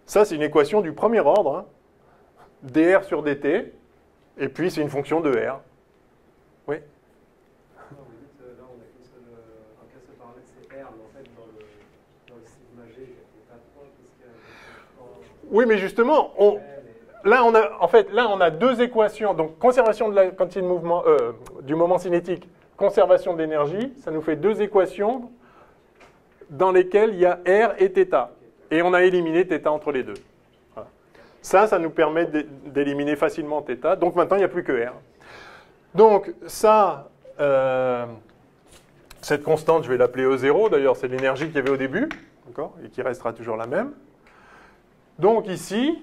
[SPEAKER 1] Ça, c'est une équation du premier ordre, hein. dr sur dt, et puis c'est une fonction de R. Oui?
[SPEAKER 3] Non, vous dites, là, on a qu'un seul paramètre, c'est R, mais en fait, dans le sigma g, il y a des tas de points, puisqu'il y a
[SPEAKER 1] Oui, mais justement, là, on a deux équations. Donc, conservation de la quantité de mouvement, du moment cinétique, conservation d'énergie, ça nous fait deux équations dans lesquelles il y a R et θ. Et on a éliminé θ entre les deux. Voilà. Ça nous permet d'éliminer facilement θ. Donc, maintenant, il n'y a plus que R. Donc, ça, cette constante, je vais l'appeler E0. D'ailleurs, c'est l'énergie qu'il y avait au début, d'accord, et qui restera toujours la même. Donc, ici,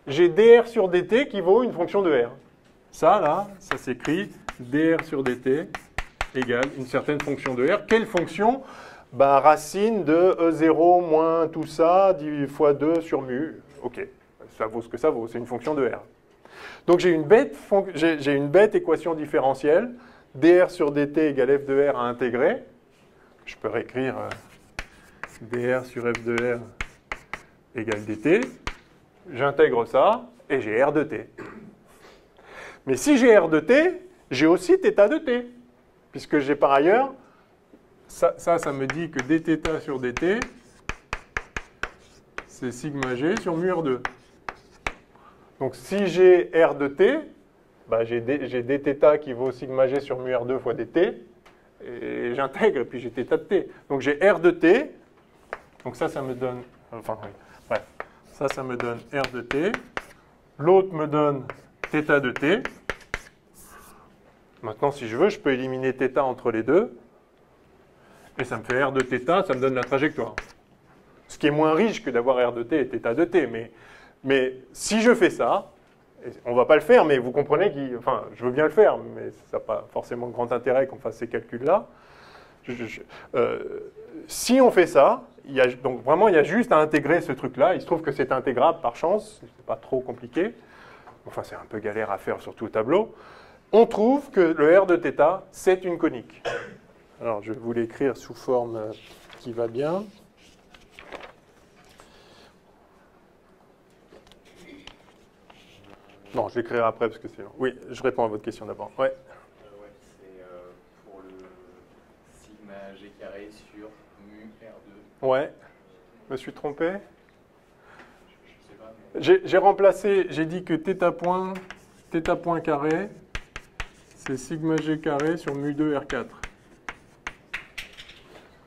[SPEAKER 1] j'ai dr sur dt qui vaut une fonction de R. Ça, là, ça s'écrit dr sur dt égale une certaine fonction de R. Quelle fonction? Bah, racine de E0 moins tout ça, fois 2 sur mu. OK, ça vaut ce que ça vaut, c'est une fonction de R. Donc j'ai une bête équation différentielle, dr sur dt égale f de R à intégrer. Je peux réécrire dr sur f de R égale dt. J'intègre ça et j'ai R de t. Mais si j'ai R de t, j'ai aussi θ de t, puisque j'ai par ailleurs, ça me dit que dθ sur dt, c'est sigma g sur mu R2. Donc si j'ai R de t, bah, j'ai dθ qui vaut sigma g sur mu R2 fois dt, et j'intègre, et puis j'ai θ de t. Donc j'ai R de t, donc ça me donne, enfin, oui, bref, ça me donne R de t, l'autre me donne θ de t. Maintenant, si je veux, je peux éliminer θ entre les deux, et ça me fait R de θ, ça me donne la trajectoire. Ce qui est moins riche que d'avoir R de t et θ de t, mais si je fais ça, on ne va pas le faire, mais vous comprenez enfin, je veux bien le faire, mais ça n'a pas forcément grand intérêt qu'on fasse ces calculs-là. Si on fait ça, donc vraiment, il y a juste à intégrer ce truc-là. Il se trouve que c'est intégrable par chance, c'est pas trop compliqué. Enfin, c'est un peu galère à faire sur tout le tableau. On trouve que le R de θ, c'est une conique. Alors, je vais vous l'écrire sous forme qui va bien. Non, je l'écrirai après parce que c'est long. Oui, je réponds à votre question d'abord. Ouais.
[SPEAKER 2] Ouais, c'est pour le sigma g carré sur mu R2.
[SPEAKER 1] Ouais. Je me suis trompé?
[SPEAKER 2] Je sais pas. Mais...
[SPEAKER 1] J'ai remplacé, j'ai dit que θ point carré, c'est sigma g carré sur mu 2 R4.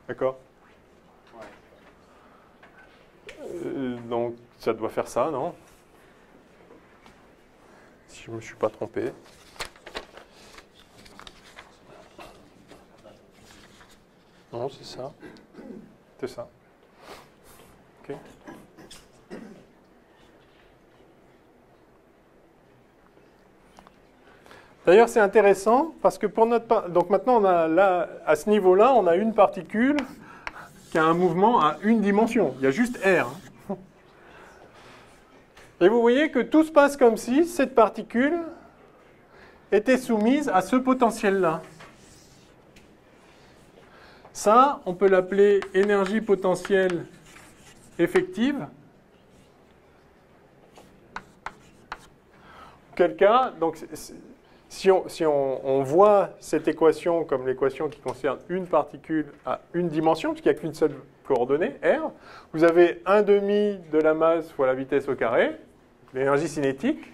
[SPEAKER 1] D'accord?
[SPEAKER 2] Ouais.
[SPEAKER 1] Donc, ça doit faire ça, non? Si je ne me suis pas trompé. Non, c'est ça. C'est ça. OK. D'ailleurs, c'est intéressant parce que pour notre donc maintenant on a là à ce niveau-là, on a une particule qui a un mouvement à une dimension. Il y a juste R. Et vous voyez que tout se passe comme si cette particule était soumise à ce potentiel-là. Ça, on peut l'appeler énergie potentielle effective. Auquel cas, donc, si on voit cette équation comme l'équation qui concerne une particule à une dimension, puisqu'il n'y a qu'une seule coordonnée, R, vous avez 1/2 de la masse fois la vitesse au carré, l'énergie cinétique,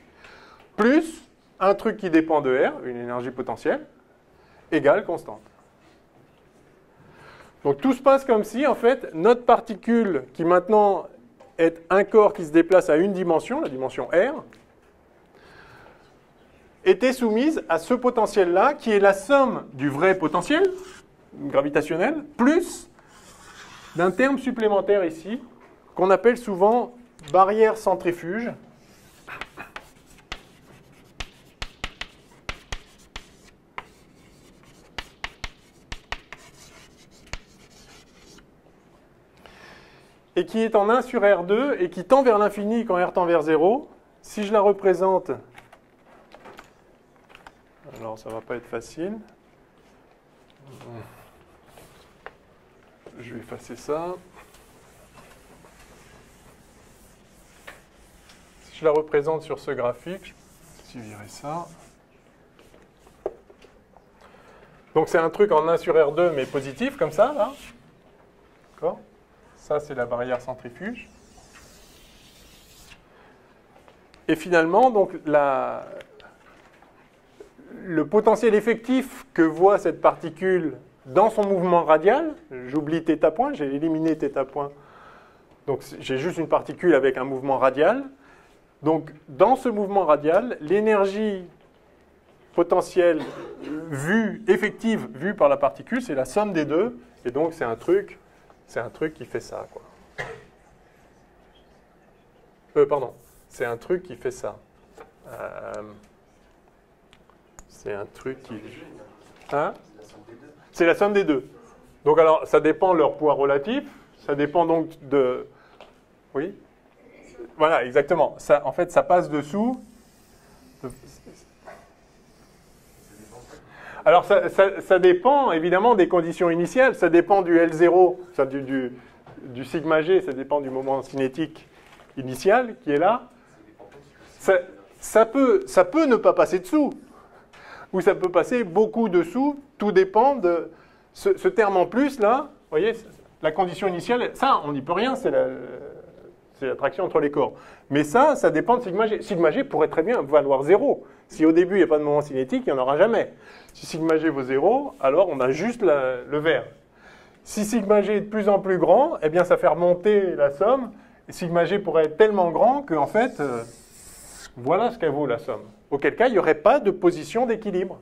[SPEAKER 1] plus un truc qui dépend de R, une énergie potentielle, égale constante. Donc tout se passe comme si, en fait, notre particule, qui maintenant est un corps qui se déplace à une dimension, la dimension R, était soumise à ce potentiel-là, qui est la somme du vrai potentiel gravitationnel, plus d'un terme supplémentaire ici, qu'on appelle souvent barrière centrifuge. Et qui est en 1 sur R2 et qui tend vers l'infini quand R tend vers 0. Si je la représente, alors ça ne va pas être facile. Je vais effacer ça. Si je la représente sur ce graphique, je vais virer ça. Donc c'est un truc en 1 sur R2 mais positif comme ça, là. D'accord ? Ça, c'est la barrière centrifuge. Et finalement, donc, le potentiel effectif que voit cette particule dans son mouvement radial, j'oublie θ point, j'ai éliminé θ point, donc j'ai juste une particule avec un mouvement radial. Donc dans ce mouvement radial, l'énergie potentielle effective vue par la particule, c'est la somme des deux, et donc c'est un truc qui fait ça, quoi. Pardon, c'est un truc qui fait ça. C'est un truc qui... Hein? C'est la somme des deux. Donc alors, ça dépend de leur poids relatif, ça dépend donc de... Oui? Voilà, exactement. Ça, en fait, ça passe dessous. Alors, ça dépend évidemment des conditions initiales, ça dépend du L0, du sigma G, ça dépend du moment cinétique initial qui est là. Ça peut ne pas passer dessous, ou ça peut passer beaucoup dessous, tout dépend de ce terme en plus là, vous voyez, la condition initiale, ça on n'y peut rien, c'est l'attraction entre les corps. Mais ça dépend de sigma G. Sigma G pourrait très bien valoir 0. Si au début il n'y a pas de moment cinétique, il n'y en aura jamais. Si sigma G vaut 0, alors on a juste le vert. Si sigma G est de plus en plus grand, eh bien ça fait remonter la somme, et sigma G pourrait être tellement grand qu'en fait, voilà ce qu'elle vaut la somme. Auquel cas, il n'y aurait pas de position d'équilibre.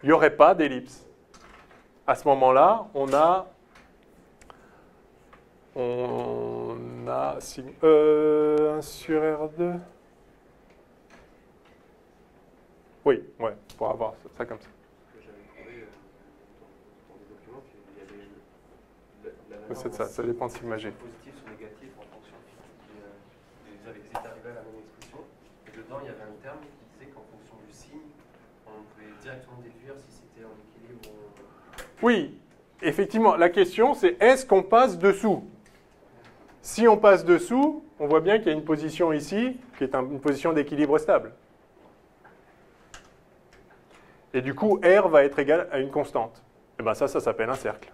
[SPEAKER 1] Il n'y aurait pas d'ellipse. À ce moment-là, on a 1 sur R2. Oui, ouais, pour avoir ça comme ça.
[SPEAKER 3] J'avais trouvé dans des documents qu'il y avait la valeur
[SPEAKER 1] C'est ça dépend de sigma G.
[SPEAKER 3] positif ou négatif en fonction avec des états rivales à la même expression. Et dedans, il y avait un terme qui disait qu'en fonction du signe, on pouvait directement déduire si c'était en équilibre ou...
[SPEAKER 1] Oui, effectivement, la question c'est est-ce qu'on passe dessous? Si on passe dessous, on voit bien qu'il y a une position ici qui est une position d'équilibre stable. Et du coup, R va être égal à une constante. Et bien ça s'appelle un cercle.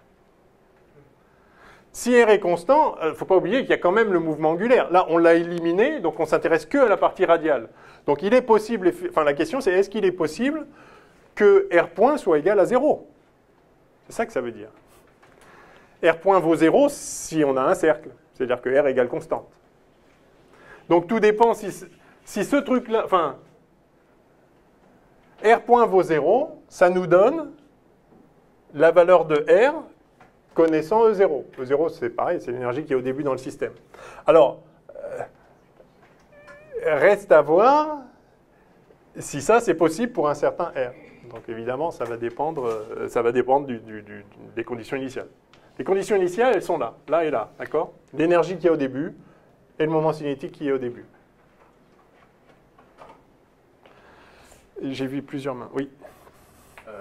[SPEAKER 1] Si R est constant, il ne faut pas oublier qu'il y a quand même le mouvement angulaire. Là, on l'a éliminé, donc on ne s'intéresse que à la partie radiale. Donc il est possible, enfin la question c'est est-ce qu'il est possible que R point soit égal à 0? C'est ça que ça veut dire. R point vaut 0 si on a un cercle. C'est-à-dire que R égale constante. Donc tout dépend si ce truc-là... Enfin, R point vaut 0, ça nous donne la valeur de R connaissant E0. E0, c'est pareil, c'est l'énergie qui est au début dans le système. Alors, reste à voir si ça, c'est possible pour un certain R. Donc évidemment, ça va dépendre des conditions initiales. Les conditions initiales, elles sont là et là, d'accord? L'énergie qui est au début et le moment cinétique qui est au début. J'ai vu plusieurs mains, oui.
[SPEAKER 2] Là,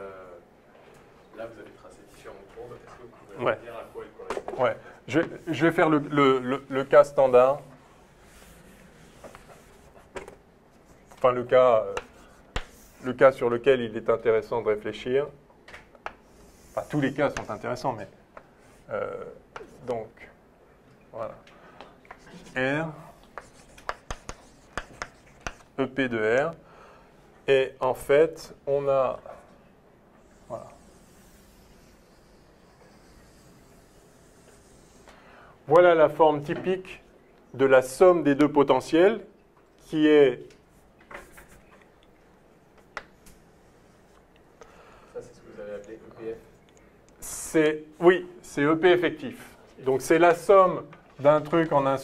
[SPEAKER 2] vous avez tracé différentes courbes. Est-ce que vous pouvez me dire à quoi elles correspondent?
[SPEAKER 1] Ouais. Je vais faire le cas standard. Enfin, le cas sur lequel il est intéressant de réfléchir. Enfin, tous les cas sont intéressants, mais... donc, voilà. R, EP de R. Et en fait, on a... Voilà. Voilà la forme typique de la somme des deux potentiels qui est...
[SPEAKER 2] Ça, c'est ce que vous avez appelé EPF.
[SPEAKER 1] Oui, c'est EP effectif. Donc c'est la somme d'un truc en moins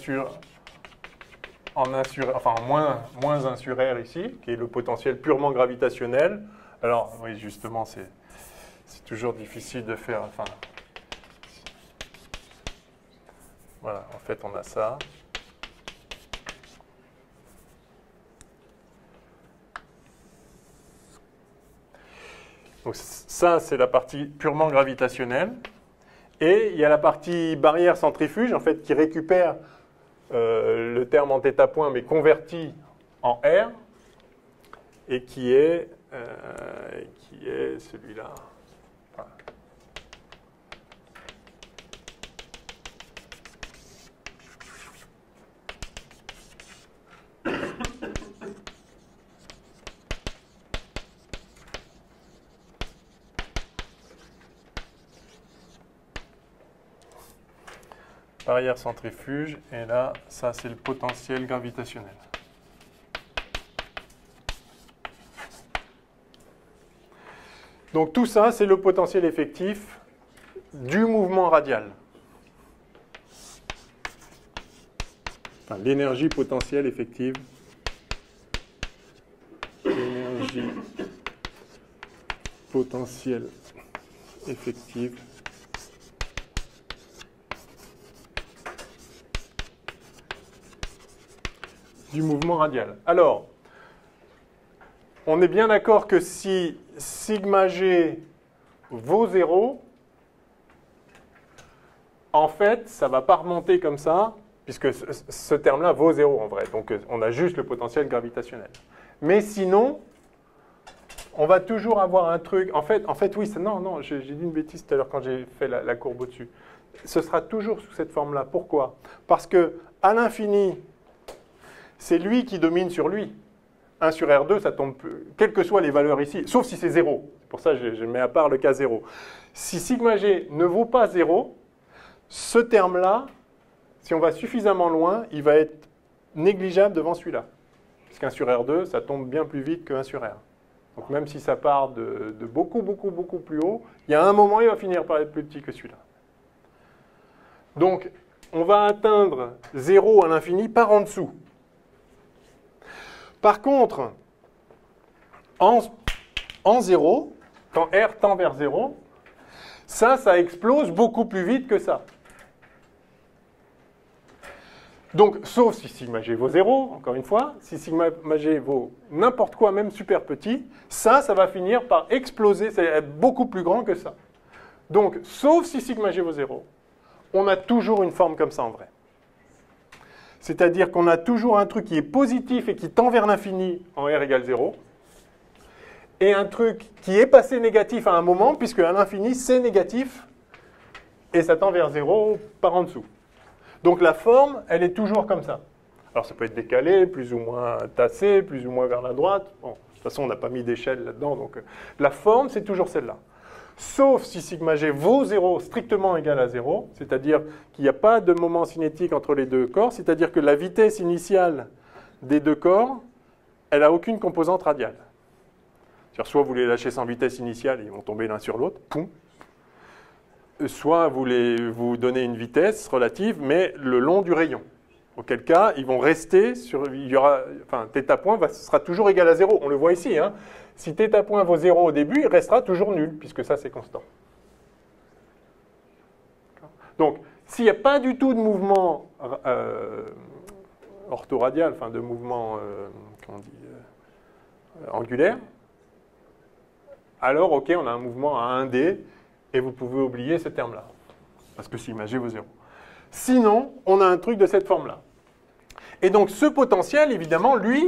[SPEAKER 1] 1 sur R ici, qui est le potentiel purement gravitationnel. Alors, oui, justement, c'est toujours difficile de faire... Enfin, voilà, en fait, on a ça. Donc ça, c'est la partie purement gravitationnelle. Et il y a la partie barrière centrifuge, en fait, qui récupère le terme en θ point, mais converti en R, et qui est celui-là. Voilà. barrière centrifuge, et là, ça c'est le potentiel gravitationnel. Donc tout ça, c'est le potentiel effectif du mouvement radial. Enfin, l'énergie potentielle effective. L'énergie potentielle effective du mouvement radial. Alors, on est bien d'accord que si sigma g vaut 0, en fait, ça ne va pas remonter comme ça, puisque ce terme-là vaut 0 en vrai. Donc, on a juste le potentiel gravitationnel. Mais sinon, on va toujours avoir un truc... En fait oui, non, j'ai dit une bêtise tout à l'heure quand j'ai fait la courbe au-dessus. Ce sera toujours sous cette forme-là. Pourquoi? Parce que à l'infini, c'est lui qui domine sur lui. 1 sur R2, ça tombe, quelles que soient les valeurs ici, sauf si c'est 0. C'est pour ça que je mets à part le cas 0. Si sigma g ne vaut pas 0, ce terme-là, si on va suffisamment loin, il va être négligeable devant celui-là. Parce qu'un sur R2, ça tombe bien plus vite que 1 sur R. Donc même si ça part de beaucoup plus haut, il y a un moment, il va finir par être plus petit que celui-là. Donc, on va atteindre 0 à l'infini par en dessous. Par contre, en 0, quand R tend vers 0, ça explose beaucoup plus vite que ça. Donc, sauf si sigma g vaut 0, encore une fois, si sigma g vaut n'importe quoi, même super petit, ça va finir par exploser, ça va être beaucoup plus grand que ça. Donc, sauf si sigma g vaut 0, on a toujours une forme comme ça en vrai. C'est-à-dire qu'on a toujours un truc qui est positif et qui tend vers l'infini en R égale 0, et un truc qui est passé négatif à un moment, puisque à l'infini, c'est négatif, et ça tend vers 0 par en dessous. Donc la forme, elle est toujours comme ça. Alors ça peut être décalé, plus ou moins tassé, plus ou moins vers la droite. Bon, de toute façon, on n'a pas mis d'échelle là-dedans, donc la forme, c'est toujours celle-là. Sauf si sigma g vaut 0 strictement égal à 0, c'est-à-dire qu'il n'y a pas de moment cinétique entre les deux corps, c'est-à-dire que la vitesse initiale des deux corps, elle n'a aucune composante radiale. C'est-à-dire soit vous les lâchez sans vitesse initiale, ils vont tomber l'un sur l'autre, poum. Soit vous donnez une vitesse relative, mais le long du rayon. Auquel cas, ils vont rester sur... θ point sera toujours égal à 0. On le voit ici. Hein. Si θ point vaut 0 au début, il restera toujours nul, puisque ça, c'est constant. Donc, s'il n'y a pas du tout de mouvement orthoradial, enfin de mouvement angulaire, alors, OK, on a un mouvement à 1D, et vous pouvez oublier ce terme-là, parce que sigma g vaut 0. Sinon, on a un truc de cette forme-là. Et donc, ce potentiel, évidemment, lui,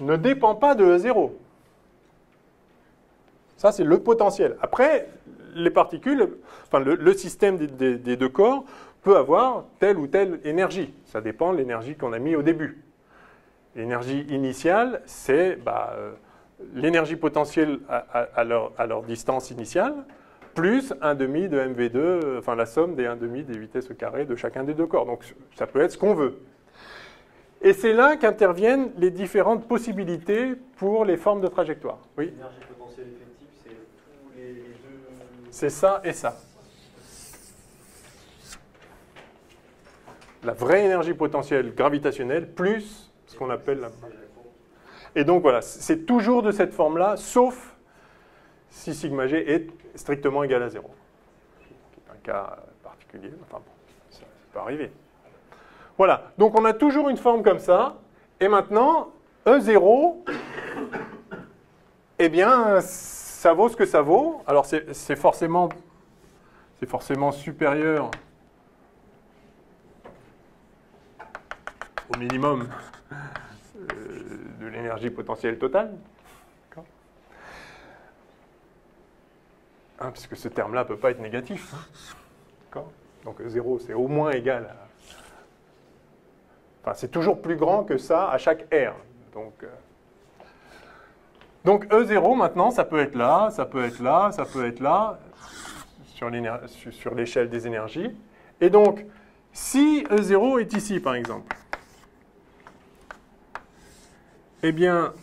[SPEAKER 1] ne dépend pas de 0. Ça, c'est le potentiel. Après, les particules, enfin, le système des deux corps peut avoir telle ou telle énergie. Ça dépend de l'énergie qu'on a mis au début. L'énergie initiale, c'est l'énergie potentielle à leur distance initiale, plus 1,5 de mv2, enfin la somme des 1,5 des vitesses au carré de chacun des deux corps. Donc ça peut être ce qu'on veut. Et c'est là qu'interviennent les différentes possibilités pour les formes de trajectoire. Oui.
[SPEAKER 3] L'énergie potentielle effective, c'est tous les deux...
[SPEAKER 1] C'est ça et ça. La vraie énergie potentielle gravitationnelle plus ce qu'on appelle la... Et donc voilà, c'est toujours de cette forme-là, sauf si sigma g est strictement égal à 0. C'est un cas particulier, enfin bon, ça peut arriver. Voilà, donc on a toujours une forme comme ça, et maintenant, E0, eh bien, ça vaut ce que ça vaut. Alors c'est forcément supérieur au minimum de l'énergie potentielle totale. Puisque ce terme-là ne peut pas être négatif. Donc 0, c'est au moins égal à... Enfin, c'est toujours plus grand que ça à chaque R. Donc E0, maintenant, ça peut être là, ça peut être là, ça peut être là, sur l'échelle des énergies. Et donc, Si E0 est ici, par exemple, eh bien,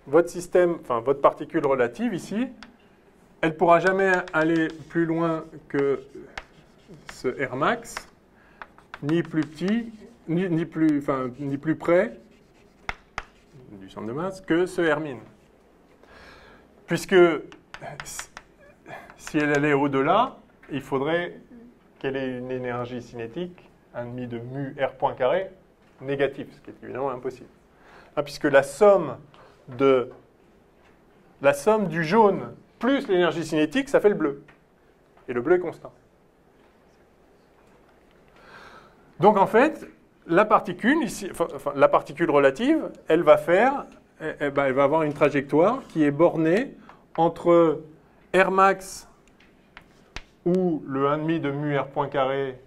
[SPEAKER 1] votre système, enfin votre particule relative ici, elle ne pourra jamais aller plus loin que ce R max, ni plus petit, ni plus près du centre de masse que ce R min. Puisque si elle allait au-delà, il faudrait qu'elle ait une énergie cinétique, 1,5 de mu R point carré, négatif, ce qui est évidemment impossible. Puisque la somme du jaune plus l'énergie cinétique, ça fait le bleu. Et le bleu est constant. Donc en fait, la particule, ici, la particule relative, elle va avoir une trajectoire qui est bornée entre R max, où le 1,5 de mu R point carré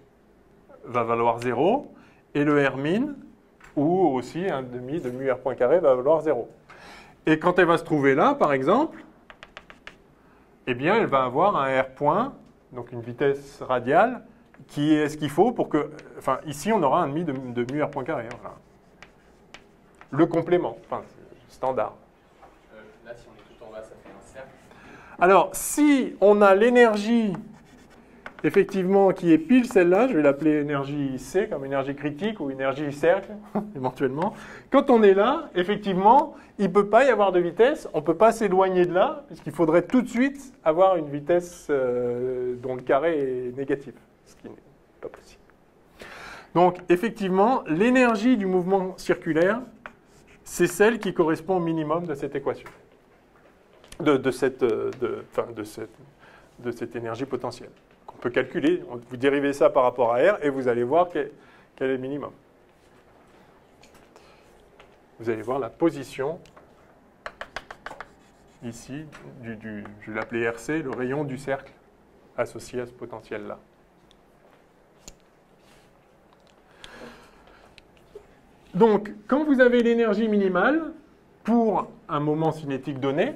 [SPEAKER 1] va valoir 0, et le R min, où aussi 1,5 de mu R point carré va valoir 0. Et quand elle va se trouver là, par exemple, eh bien, elle va avoir un R point, donc une vitesse radiale, qui est ce qu'il faut pour que... Enfin, ici, on aura 1,5 de mu R point carré. Voilà. Le complément, enfin, standard.
[SPEAKER 2] Là, si on est tout en bas, ça fait un cercle.
[SPEAKER 1] Alors, si on a l'énergie, effectivement, qui est pile celle-là, je vais l'appeler énergie C, comme énergie critique, ou énergie cercle, éventuellement. Quand on est là, effectivement, il ne peut pas y avoir de vitesse, on ne peut pas s'éloigner de là, puisqu'il faudrait tout de suite avoir une vitesse dont le carré est négatif, ce qui n'est pas possible. Donc, effectivement, l'énergie du mouvement circulaire, c'est celle qui correspond au minimum de cette équation, de cette énergie potentielle, qu'on peut calculer. Vous dérivez ça par rapport à R, et vous allez voir quel est le minimum. Vous allez voir la position, ici, je vais l'appeler RC, le rayon du cercle associé à ce potentiel-là. Donc, quand vous avez l'énergie minimale pour un moment cinétique donné,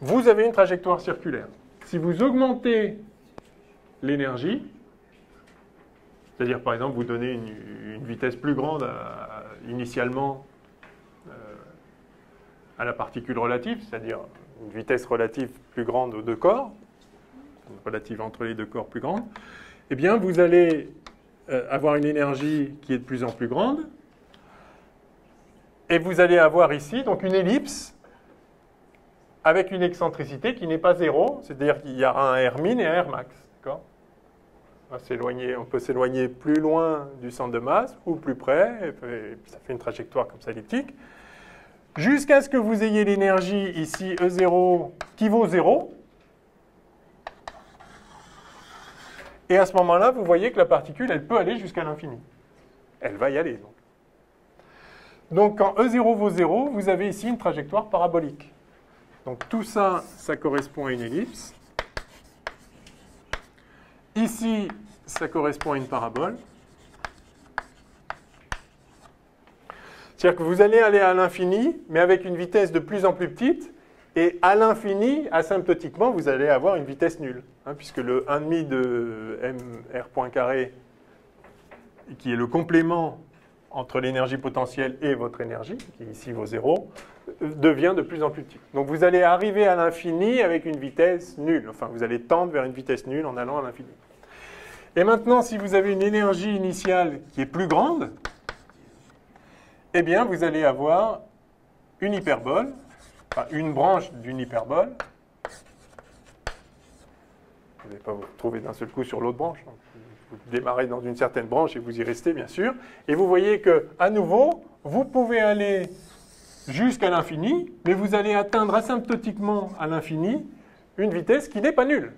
[SPEAKER 1] vous avez une trajectoire circulaire. Si vous augmentez l'énergie, c'est-à-dire, par exemple, vous donnez une vitesse plus grande initialement à la particule relative, c'est-à-dire une vitesse relative plus grande aux deux corps, une relative entre les deux corps plus grande, eh bien, vous allez avoir une énergie qui est de plus en plus grande, et vous allez avoir ici donc une ellipse avec une excentricité qui n'est pas zéro, c'est-à-dire qu'il y a un R min et un R max. D'accord ? On peut s'éloigner plus loin du centre de masse ou plus près, et ça fait une trajectoire comme ça elliptique, jusqu'à ce que vous ayez l'énergie ici E0 qui vaut 0. Et à ce moment-là, vous voyez que la particule, elle peut aller jusqu'à l'infini. Elle va y aller. Donc quand E0 vaut 0, vous avez ici une trajectoire parabolique. Donc tout ça, ça correspond à une ellipse. Ici, ça correspond à une parabole. C'est-à-dire que vous allez aller à l'infini, mais avec une vitesse de plus en plus petite, et à l'infini, asymptotiquement, vous allez avoir une vitesse nulle, puisque le 1,5 de mR point carré, qui est le complément entre l'énergie potentielle et votre énergie, qui ici vaut 0, devient de plus en plus petit. Donc vous allez arriver à l'infini avec une vitesse nulle. Enfin, vous allez tendre vers une vitesse nulle en allant à l'infini. Et maintenant, si vous avez une énergie initiale qui est plus grande, eh bien, vous allez avoir une hyperbole, enfin, une branche d'une hyperbole. Vous n'allez pas vous retrouver d'un seul coup sur l'autre branche. Vous démarrez dans une certaine branche et vous y restez, bien sûr. Et vous voyez qu'à nouveau, vous pouvez aller jusqu'à l'infini, mais vous allez atteindre asymptotiquement à l'infini une vitesse qui n'est pas nulle.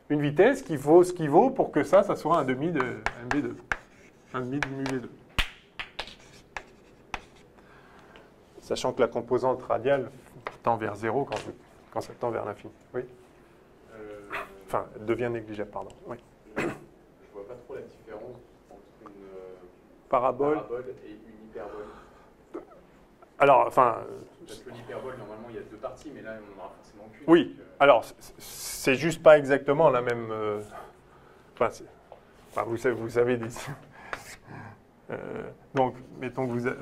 [SPEAKER 1] Une vitesse qui vaut ce qu'il vaut pour que ça soit un demi de mv2. Un demi de mu v2. Sachant que la composante radiale tend vers 0 quand ça tend vers l'infini. Oui. Enfin, elle devient négligeable, pardon. Oui.
[SPEAKER 2] Je ne vois pas trop la différence entre une
[SPEAKER 1] parabole
[SPEAKER 2] et une hyperbole.
[SPEAKER 1] Alors, enfin...
[SPEAKER 2] Parce que l'hyperbole, normalement, il y a deux parties, mais là, on n'en aura forcément qu'une.
[SPEAKER 1] Oui,
[SPEAKER 2] Donc,
[SPEAKER 1] alors, c'est juste pas exactement la même... enfin, vous savez des... donc, mettons que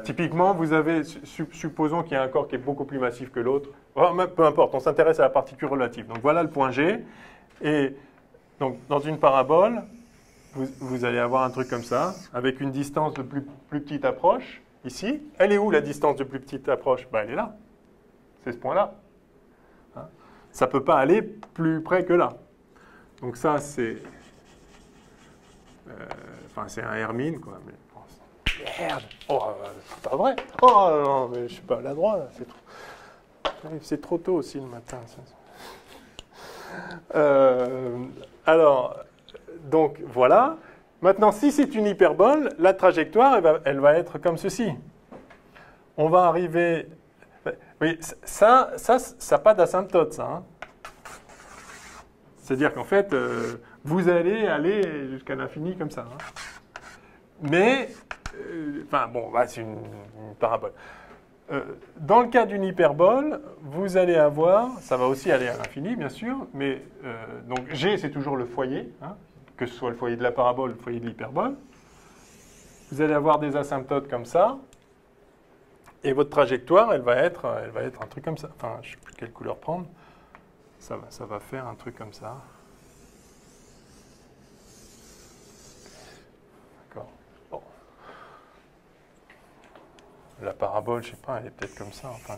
[SPEAKER 1] typiquement, vous avez... Supposons qu'il y a un corps qui est beaucoup plus massif que l'autre. Peu importe, on s'intéresse à la particule relative. Donc, voilà le point G. Et donc, dans une parabole, vous allez avoir un truc comme ça, avec une distance de plus petite approche, ici. Elle est où, la distance de plus petite approche? Ben, elle est là. C'est ce point-là. Hein? Ça ne peut pas aller plus près que là. Donc ça, c'est... Enfin, c'est un Hermine, quoi. Mais, merde! Oh, c'est pas vrai! Oh, non, mais je suis pas maladroit, là. C'est trop tôt aussi, le matin. Alors, donc, voilà. Maintenant, si c'est une hyperbole, la trajectoire, elle va être comme ceci. On va arriver... Oui, ça n'a pas d'asymptote, ça. Hein. C'est-à-dire qu'en fait, vous allez aller jusqu'à l'infini comme ça. Hein. Mais, enfin, bon, bah, c'est une parabole. Dans le cas d'une hyperbole, vous allez avoir, ça va aussi aller à l'infini, bien sûr, mais donc G, c'est toujours le foyer, hein, que ce soit le foyer de la parabole, le foyer de l'hyperbole. Vous allez avoir des asymptotes comme ça, et votre trajectoire, elle va être un truc comme ça. Enfin, je ne sais plus quelle couleur prendre. Ça va faire un truc comme ça. D'accord. Bon. La parabole, je ne sais pas, elle est peut-être comme ça. Enfin,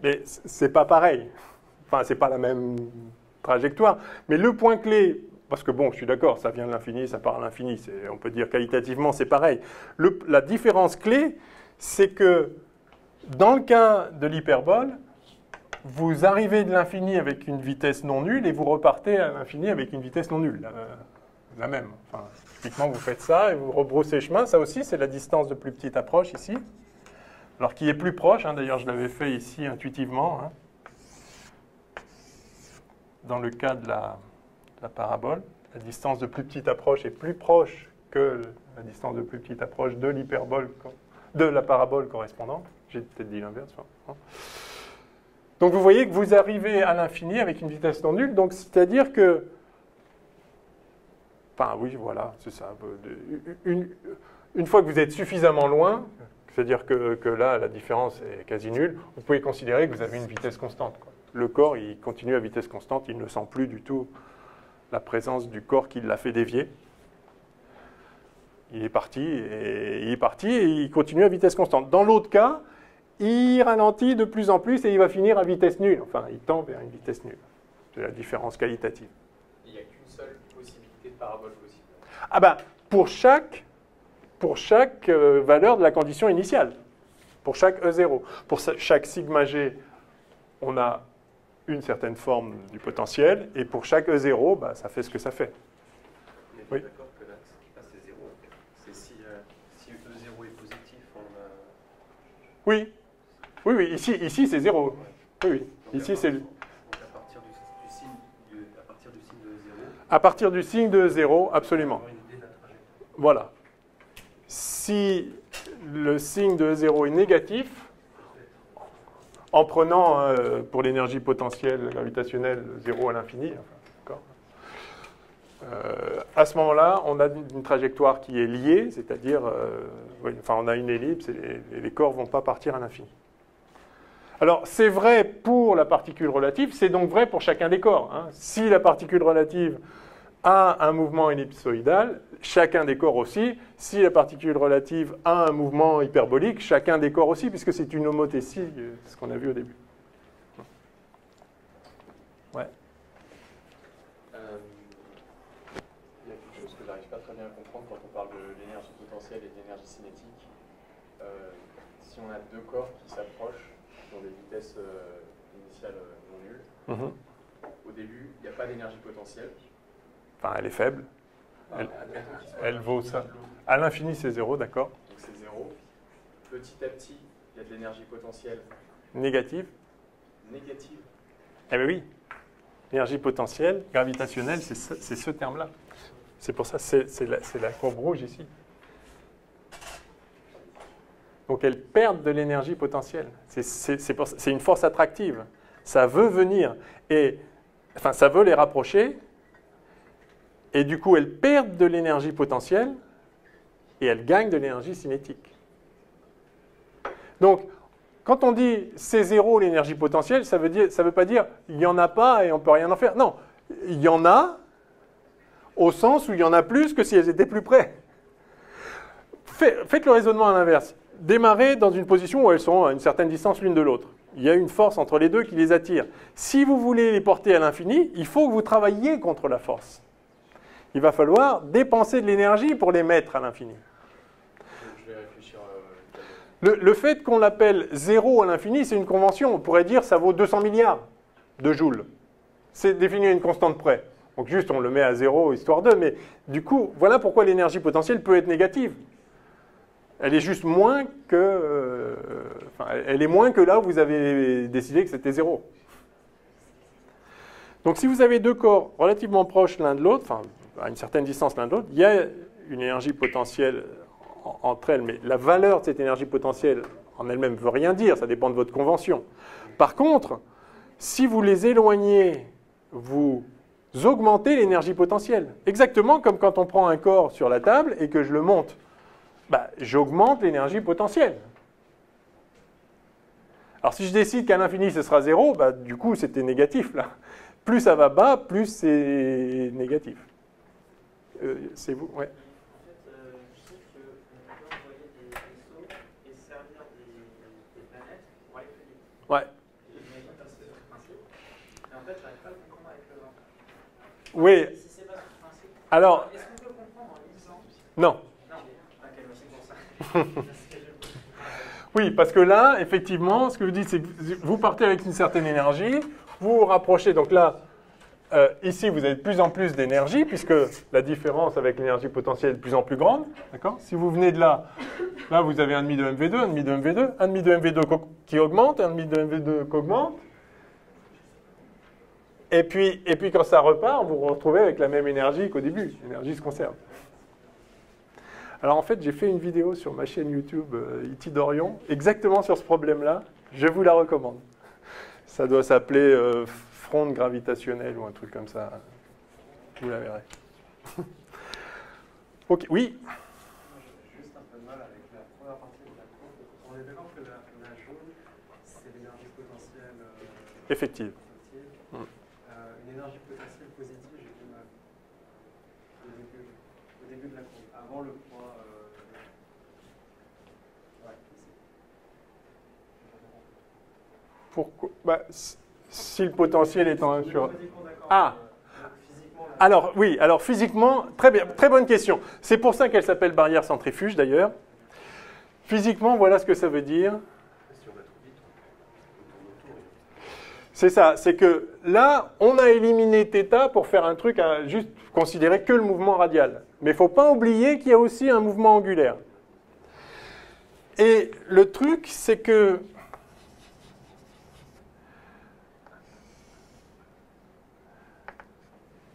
[SPEAKER 1] mais c'est pas pareil. Enfin, c'est pas la même trajectoire. Mais le point clé, parce que bon, je suis d'accord, ça vient de l'infini, ça part à l'infini. On peut dire qualitativement, c'est pareil. La différence clé, c'est que dans le cas de l'hyperbole, vous arrivez de l'infini avec une vitesse non nulle et vous repartez à l'infini avec une vitesse non nulle. La même. Enfin, typiquement, vous faites ça et vous rebroussez chemin. Ça aussi, c'est la distance de plus petite approche ici. Alors, qui est plus proche, hein, d'ailleurs, je l'avais fait ici intuitivement. Hein, dans le cas de la parabole, la distance de plus petite approche est plus proche que la distance de plus petite approche de l'hyperbole, de la parabole correspondante. J'ai peut-être dit l'inverse. Hein. Donc, vous voyez que vous arrivez à l'infini avec une vitesse non nulle. Donc, c'est-à-dire que... Enfin, oui, voilà, c'est ça. Une fois que vous êtes suffisamment loin, c'est-à-dire que là, la différence est quasi nulle, vous pouvez considérer que vous avez une vitesse constante, quoi. Le corps, il continue à vitesse constante, il ne sent plus du tout la présence du corps qui l'a fait dévier. Il est parti et il continue à vitesse constante. Dans l'autre cas, il ralentit de plus en plus et il va finir à vitesse nulle. Enfin, il tend vers une vitesse nulle. C'est la différence qualitative.
[SPEAKER 2] Il n'y a qu'une seule possibilité de parabole possible.
[SPEAKER 1] Ah ben, pour chaque valeur de la condition initiale. Pour chaque E0. Pour chaque sigma G, on a une certaine forme du potentiel. Et pour chaque E0, bah, ça fait ce que ça fait.
[SPEAKER 3] On est bien d'accord que là, c'est 0. C'est si E0 est positif, on a...
[SPEAKER 1] Oui. Oui, ici c'est 0. Oui, oui.
[SPEAKER 3] Donc
[SPEAKER 1] Ici, c'est...
[SPEAKER 3] Donc à partir du signe de 0...
[SPEAKER 1] À partir du signe de 0, absolument.
[SPEAKER 3] On va avoir une idée de la trajectoire.
[SPEAKER 1] Voilà. Si le signe de 0 est négatif, en prenant pour l'énergie potentielle gravitationnelle 0 à l'infini, enfin, à ce moment-là, on a une trajectoire qui est liée, c'est-à-dire, on a une ellipse et les corps ne vont pas partir à l'infini. Alors, c'est vrai pour la particule relative, c'est donc vrai pour chacun des corps. Hein. Si la particule relative a un mouvement ellipsoïdal, chacun des corps aussi. Si la particule relative a un mouvement hyperbolique, chacun des corps aussi, puisque c'est une homothétie, ce qu'on a vu au début. Ouais.
[SPEAKER 2] Il y a quelque chose que je n'arrive pas très bien à comprendre quand on parle de l'énergie potentielle et de l'énergie cinétique. Si on a deux corps qui s'approchent dans des vitesses initiales non nulles, au début, il n'y a pas d'énergie potentielle.
[SPEAKER 1] Enfin, elle est faible. Elle vaut ça. À l'infini, c'est 0, d'accord.
[SPEAKER 2] Donc c'est 0. Petit à petit, il y a de l'énergie potentielle
[SPEAKER 1] Négative.
[SPEAKER 2] négative.
[SPEAKER 1] Eh bien oui. L'énergie potentielle gravitationnelle, c'est ce terme-là. C'est pour ça, c'est la courbe rouge ici. Donc elles perdent de l'énergie potentielle. C'est une force attractive. Ça veut venir. Et, enfin, ça veut les rapprocher. Et du coup, elles perdent de l'énergie potentielle et elles gagnent de l'énergie cinétique. Donc, quand on dit c'est zéro l'énergie potentielle, ça veut pas dire il n'y en a pas et on ne peut rien en faire. Non, il y en a au sens où il y en a plus que si elles étaient plus près. Faites le raisonnement à l'inverse. Démarrez dans une position où elles sont à une certaine distance l'une de l'autre. Il y a une force entre les deux qui les attire. Si vous voulez les porter à l'infini, il faut que vous travailliez contre la force. Il va falloir dépenser de l'énergie pour les mettre à l'infini.
[SPEAKER 2] Je vais réfléchir.
[SPEAKER 1] Le fait qu'on l'appelle zéro à l'infini, c'est une convention. On pourrait dire que ça vaut 200 milliards de joules. C'est défini à une constante près. Donc juste, on le met à zéro, histoire de. Mais du coup, voilà pourquoi l'énergie potentielle peut être négative. Elle est juste moins que... elle est moins que là où vous avez décidé que c'était zéro. Donc si vous avez deux corps relativement proches l'un de l'autre, enfin, à une certaine distance l'un de l'autre, il y a une énergie potentielle entre elles, mais la valeur de cette énergie potentielle en elle-même ne veut rien dire, ça dépend de votre convention. Par contre, si vous les éloignez, vous augmentez l'énergie potentielle. Exactement comme quand on prend un corps sur la table et que je le monte. J'augmente l'énergie potentielle. Alors si je décide qu'à l'infini ce sera zéro, du coup c'était négatif là. Plus ça va bas, plus c'est négatif. C'est vous, ouais.
[SPEAKER 4] En fait, je sais qu'on peut envoyer des vaisseaux et servir des planètes pour aller plus vite.
[SPEAKER 1] Ouais.
[SPEAKER 4] J'imagine que c'est ce principe. Mais en fait, je n'arrive pas à le comprendre avec le vent.
[SPEAKER 1] Oui.
[SPEAKER 4] Si c'est pas ce principe.
[SPEAKER 1] Alors.
[SPEAKER 4] Est-ce qu'on peut comprendre en lisant?
[SPEAKER 1] Non.
[SPEAKER 4] Non. Ok, merci pour ça.
[SPEAKER 1] Oui, parce que là, effectivement, ce que vous dites, c'est que vous partez avec une certaine énergie, vous vous rapprochez. Donc là, ici, vous avez de plus en plus d'énergie, puisque la différence avec l'énergie potentielle est de plus en plus grande. D'accord ? Si vous venez de là, là, vous avez 1,5 de MV2, 1,5 de MV2, 1,5 de MV2 qui augmente, 1,5 de MV2 qui augmente. Et puis, quand ça repart, vous vous retrouvez avec la même énergie qu'au début. L'énergie se conserve. Alors en fait, j'ai fait une vidéo sur ma chaîne YouTube IT d'Orion, exactement sur ce problème-là. Je vous la recommande. Ça doit s'appeler fronde gravitationnelle ou un truc comme ça. Vous la verrez. Ok, oui.
[SPEAKER 3] J'ai juste un peu de mal avec la première partie de la courbe. On est d'accord que la jaune, c'est l'énergie potentielle
[SPEAKER 1] Effective.
[SPEAKER 3] Une énergie potentielle positive, j'ai du mal. Au début de la courbe, avant le point. Ouais,
[SPEAKER 1] Pourquoi si le potentiel est en 1 sur...
[SPEAKER 3] d'accord.
[SPEAKER 1] Ah.
[SPEAKER 3] Physiquement,
[SPEAKER 1] Alors, oui, alors physiquement, très bien, très bonne question. C'est pour ça qu'elle s'appelle barrière centrifuge, d'ailleurs. Physiquement, voilà ce que ça veut dire. C'est ça, c'est que là, on a éliminé θ pour faire un truc à juste considérer que le mouvement radial. Mais il ne faut pas oublier qu'il y a aussi un mouvement angulaire. Et le truc, c'est que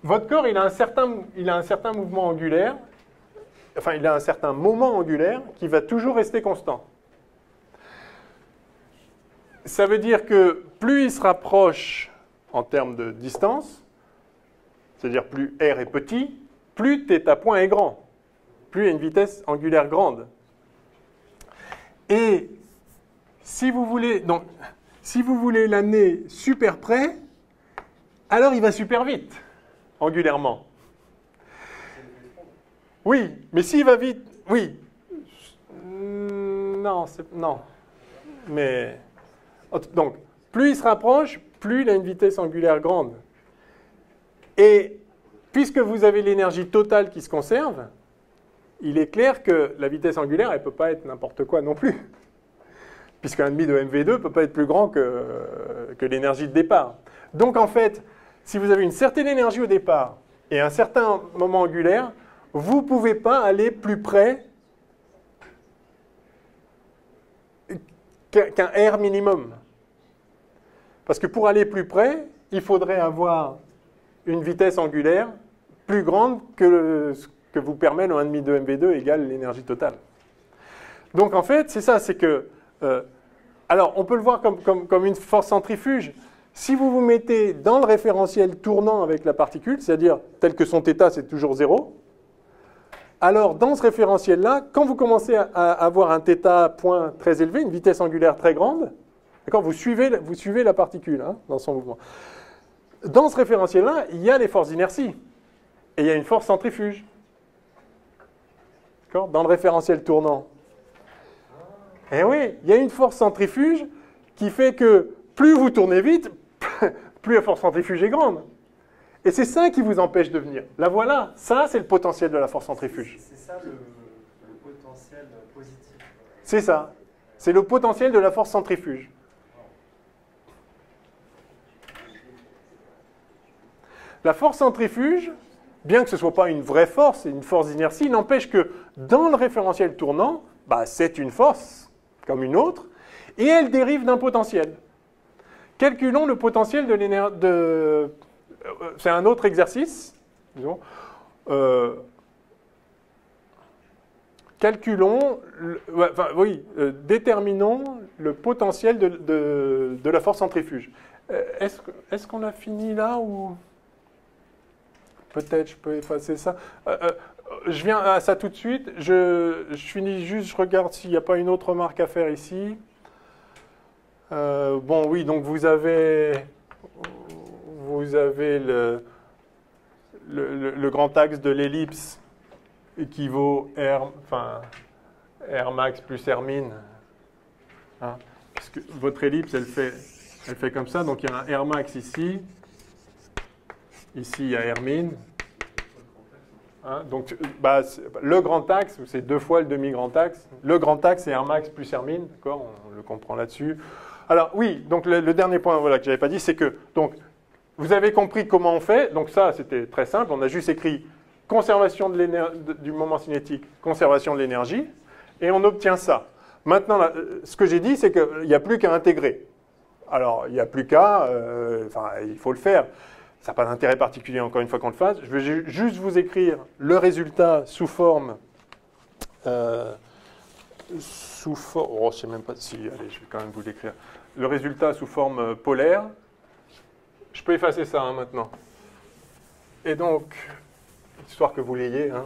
[SPEAKER 1] votre corps, il a un certain mouvement angulaire, enfin, il a un certain moment angulaire qui va toujours rester constant. Ça veut dire que plus il se rapproche en termes de distance, c'est-à-dire plus r est petit, plus θ point est grand, plus il y a une vitesse angulaire grande. Et si vous voulez l'amener super près, alors il va super vite, angulairement. Oui, mais s'il va vite, oui. Non, non. Mais... Donc, plus il se rapproche, plus il a une vitesse angulaire grande. Et puisque vous avez l'énergie totale qui se conserve, il est clair que la vitesse angulaire, elle ne peut pas être n'importe quoi non plus. Puisqu'un demi de MV2 ne peut pas être plus grand que l'énergie de départ. Donc en fait, si vous avez une certaine énergie au départ et un certain moment angulaire, vous ne pouvez pas aller plus près qu'un R minimum. Parce que pour aller plus près, il faudrait avoir une vitesse angulaire plus grande que ce que vous permet le 1,5 de MV2 égale l'énergie totale. Donc en fait, c'est ça, c'est que... alors, on peut le voir comme une force centrifuge. Si vous vous mettez dans le référentiel tournant avec la particule, c'est-à-dire tel que son θ, c'est toujours 0, alors dans ce référentiel-là, quand vous commencez à avoir un θ point très élevé, une vitesse angulaire très grande, d'accord, vous suivez la particule hein, dans son mouvement. Dans ce référentiel-là, il y a les forces d'inertie. Et il y a une force centrifuge. D'accord, dans le référentiel tournant. Et oui, il y a une force centrifuge qui fait que plus vous tournez vite, plus la force centrifuge est grande. Et c'est ça qui vous empêche de venir. La voilà, ça c'est le potentiel de la force centrifuge.
[SPEAKER 3] C'est ça le potentiel positif.
[SPEAKER 1] C'est ça. C'est le potentiel de la force centrifuge. La force centrifuge, bien que ce ne soit pas une vraie force, c'est une force d'inertie, n'empêche que dans le référentiel tournant, bah, c'est une force comme une autre, et elle dérive d'un potentiel. Calculons le potentiel de l'énergie. C'est un autre exercice. Disons. Déterminons le potentiel de la force centrifuge. Est-ce qu'on a fini là ou peut-être je peux effacer ça. Je viens à ça tout de suite. Je finis juste, je regarde s'il n'y a pas une autre remarque à faire ici. Bon, oui, donc vous avez le grand axe de l'ellipse qui vaut R max plus R min. Hein, parce que votre ellipse, elle fait comme ça. Donc il y a un R max ici. Ici, il y a R min. Hein, donc, bah, le grand axe, c'est 2 fois le demi-grand axe. Le grand axe, c'est R max plus R min. D'accord, on le comprend là-dessus. Alors, oui, donc le dernier point voilà, que je n'avais pas dit, c'est que, donc, vous avez compris comment on fait. Donc ça, c'était très simple. On a juste écrit conservation du moment cinétique, conservation de l'énergie, et on obtient ça. Maintenant, ce que j'ai dit, c'est qu'il n'y a plus qu'à intégrer. Alors, il n'y a plus qu'à... il faut le faire. Ça n'a pas d'intérêt particulier, encore une fois qu'on le fasse. Je vais juste vous écrire le résultat sous forme... oh, je ne sais même pas si... Allez, je vais quand même vous l'écrire. Le résultat sous forme polaire. Je peux effacer ça hein, maintenant. Et donc, histoire que vous l'ayez... Hein,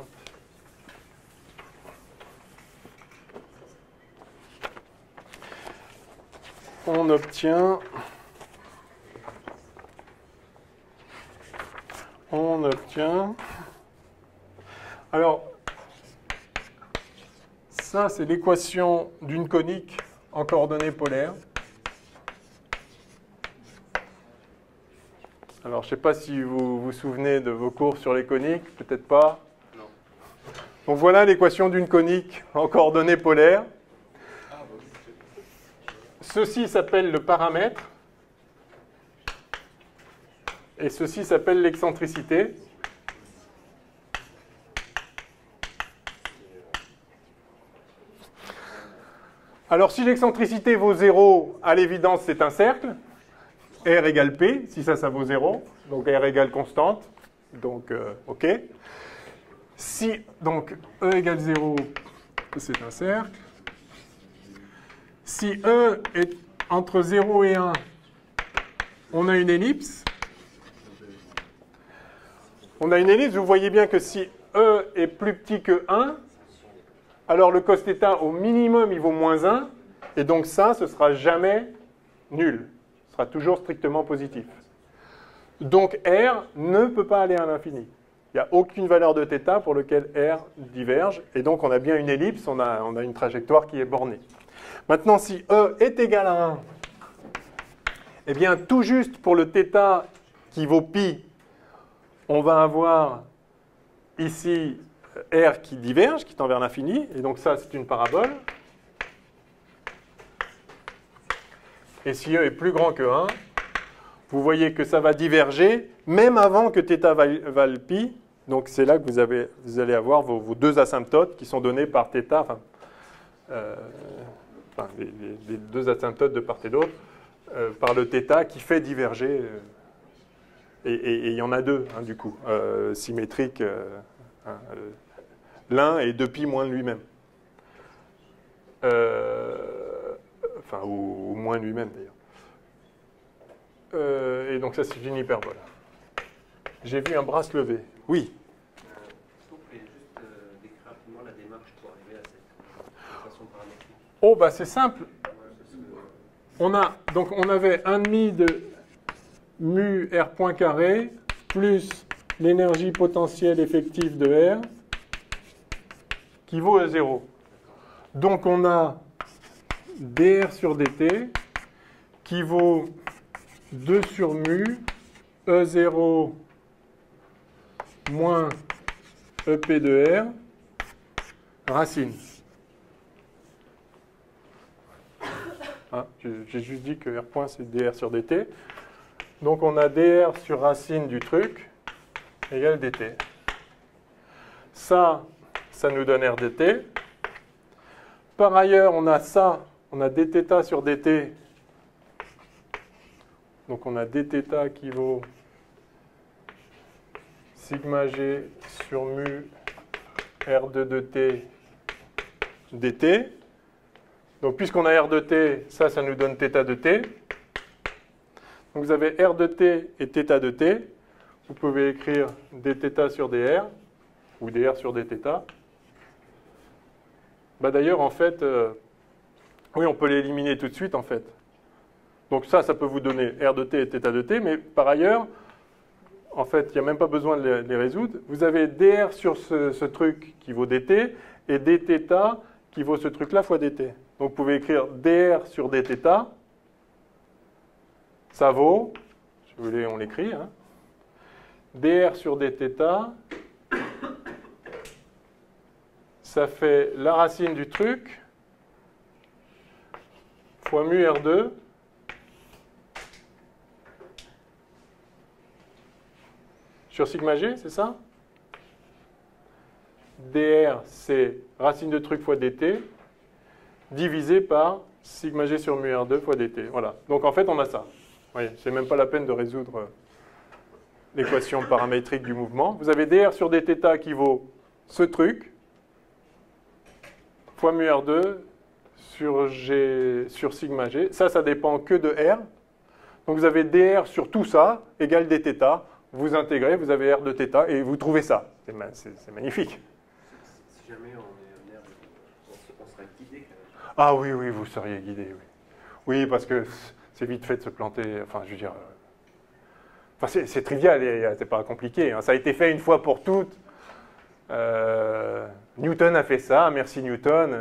[SPEAKER 1] on obtient... Alors, ça, c'est l'équation d'une conique en coordonnées polaires. Alors, je ne sais pas si vous vous souvenez de vos cours sur les coniques, peut-être pas.
[SPEAKER 2] Non.
[SPEAKER 1] Donc, voilà l'équation d'une conique en coordonnées polaires. Ceci s'appelle le paramètre. Et ceci s'appelle l'excentricité. Alors, si l'excentricité vaut 0, à l'évidence, c'est un cercle. R égale P, si ça vaut 0. Donc, R égale constante. Donc, OK. Si, donc, E égale 0, c'est un cercle. Si E est entre 0 et 1, on a une ellipse. On a une ellipse, vous voyez bien que si E est plus petit que 1, alors le cos θ au minimum, il vaut moins 1, et donc ça, ce ne sera jamais nul. Ce sera toujours strictement positif. Donc R ne peut pas aller à l'infini. Il n'y a aucune valeur de θ pour laquelle R diverge, et donc on a bien une ellipse, on a une trajectoire qui est bornée. Maintenant, si E est égal à 1, eh bien, tout juste pour le θ qui vaut pi, on va avoir ici R qui diverge, qui tend vers l'infini, et donc ça, c'est une parabole. Et si E est plus grand que 1, vous voyez que ça va diverger, même avant que θ vale pi. Donc c'est là que vous allez avoir vos deux asymptotes qui sont donnés par θ, les deux asymptotes de part et d'autre, par le θ qui fait diverger... Et il y en a deux, hein, du coup, symétriques. L'un est 2pi moins lui-même. Enfin, ou moins lui-même d'ailleurs. Et donc ça, c'est une hyperbole. J'ai vu un bras se lever. Oui.
[SPEAKER 3] Est-ce qu'on pouvait juste décrire rapidement la démarche pour arriver à cette façon paramétrique?
[SPEAKER 1] Oh, bah c'est simple.
[SPEAKER 3] Ouais, parce que,
[SPEAKER 1] On avait 1,5 de mu R point carré plus l'énergie potentielle effective de R qui vaut E0. Donc on a dr sur dt qui vaut 2 sur mu E0 moins EP de R racine. Hein, j'ai juste dit que R point c'est dr sur dt. Donc on a dr sur racine du truc égale dt. Ça nous donne R dt. Par ailleurs, on a ça, on a dθ sur dt. Donc on a dθ qui vaut sigma g sur mu R2 de t dt. Donc puisqu'on a R de t, ça nous donne θ de t. Donc vous avez R de t et θ de t. Vous pouvez écrire dθ sur dr ou dr sur dθ. Bah d'ailleurs, en fait, oui, on peut l'éliminer tout de suite, en fait. Donc ça peut vous donner R de t et θ de t, mais par ailleurs, en fait, il n'y a même pas besoin de les résoudre. Vous avez dr sur ce truc qui vaut dt, et dθ qui vaut ce truc-là fois dt. Donc vous pouvez écrire dr sur dθ, ça vaut, si vous voulez, on l'écrit, hein, dr sur dθ, ça fait la racine du truc fois mu R2 sur sigma g, c'est ça? dr, c'est racine de truc fois dt, divisé par sigma g sur mu R2 fois dt. Voilà. Donc en fait, on a ça. Vous voyez, c'est même pas la peine de résoudre l'équation paramétrique du mouvement. Vous avez dr sur dθ qui vaut ce truc, fois mu R2 sur sigma g. Ça dépend que de R. Donc vous avez dr sur tout ça égale dθ. Vous intégrez, vous avez R de θ et vous trouvez ça. C'est magnifique.
[SPEAKER 3] si jamais on est amené on serait guidé quand même.
[SPEAKER 1] Ah oui, oui, vous seriez guidé. Oui, oui, parce que c'est vite fait de se planter. Enfin, je veux dire... Enfin, c'est trivial, c'est pas compliqué. Hein. Ça a été fait une fois pour toutes. Newton a fait ça, merci Newton.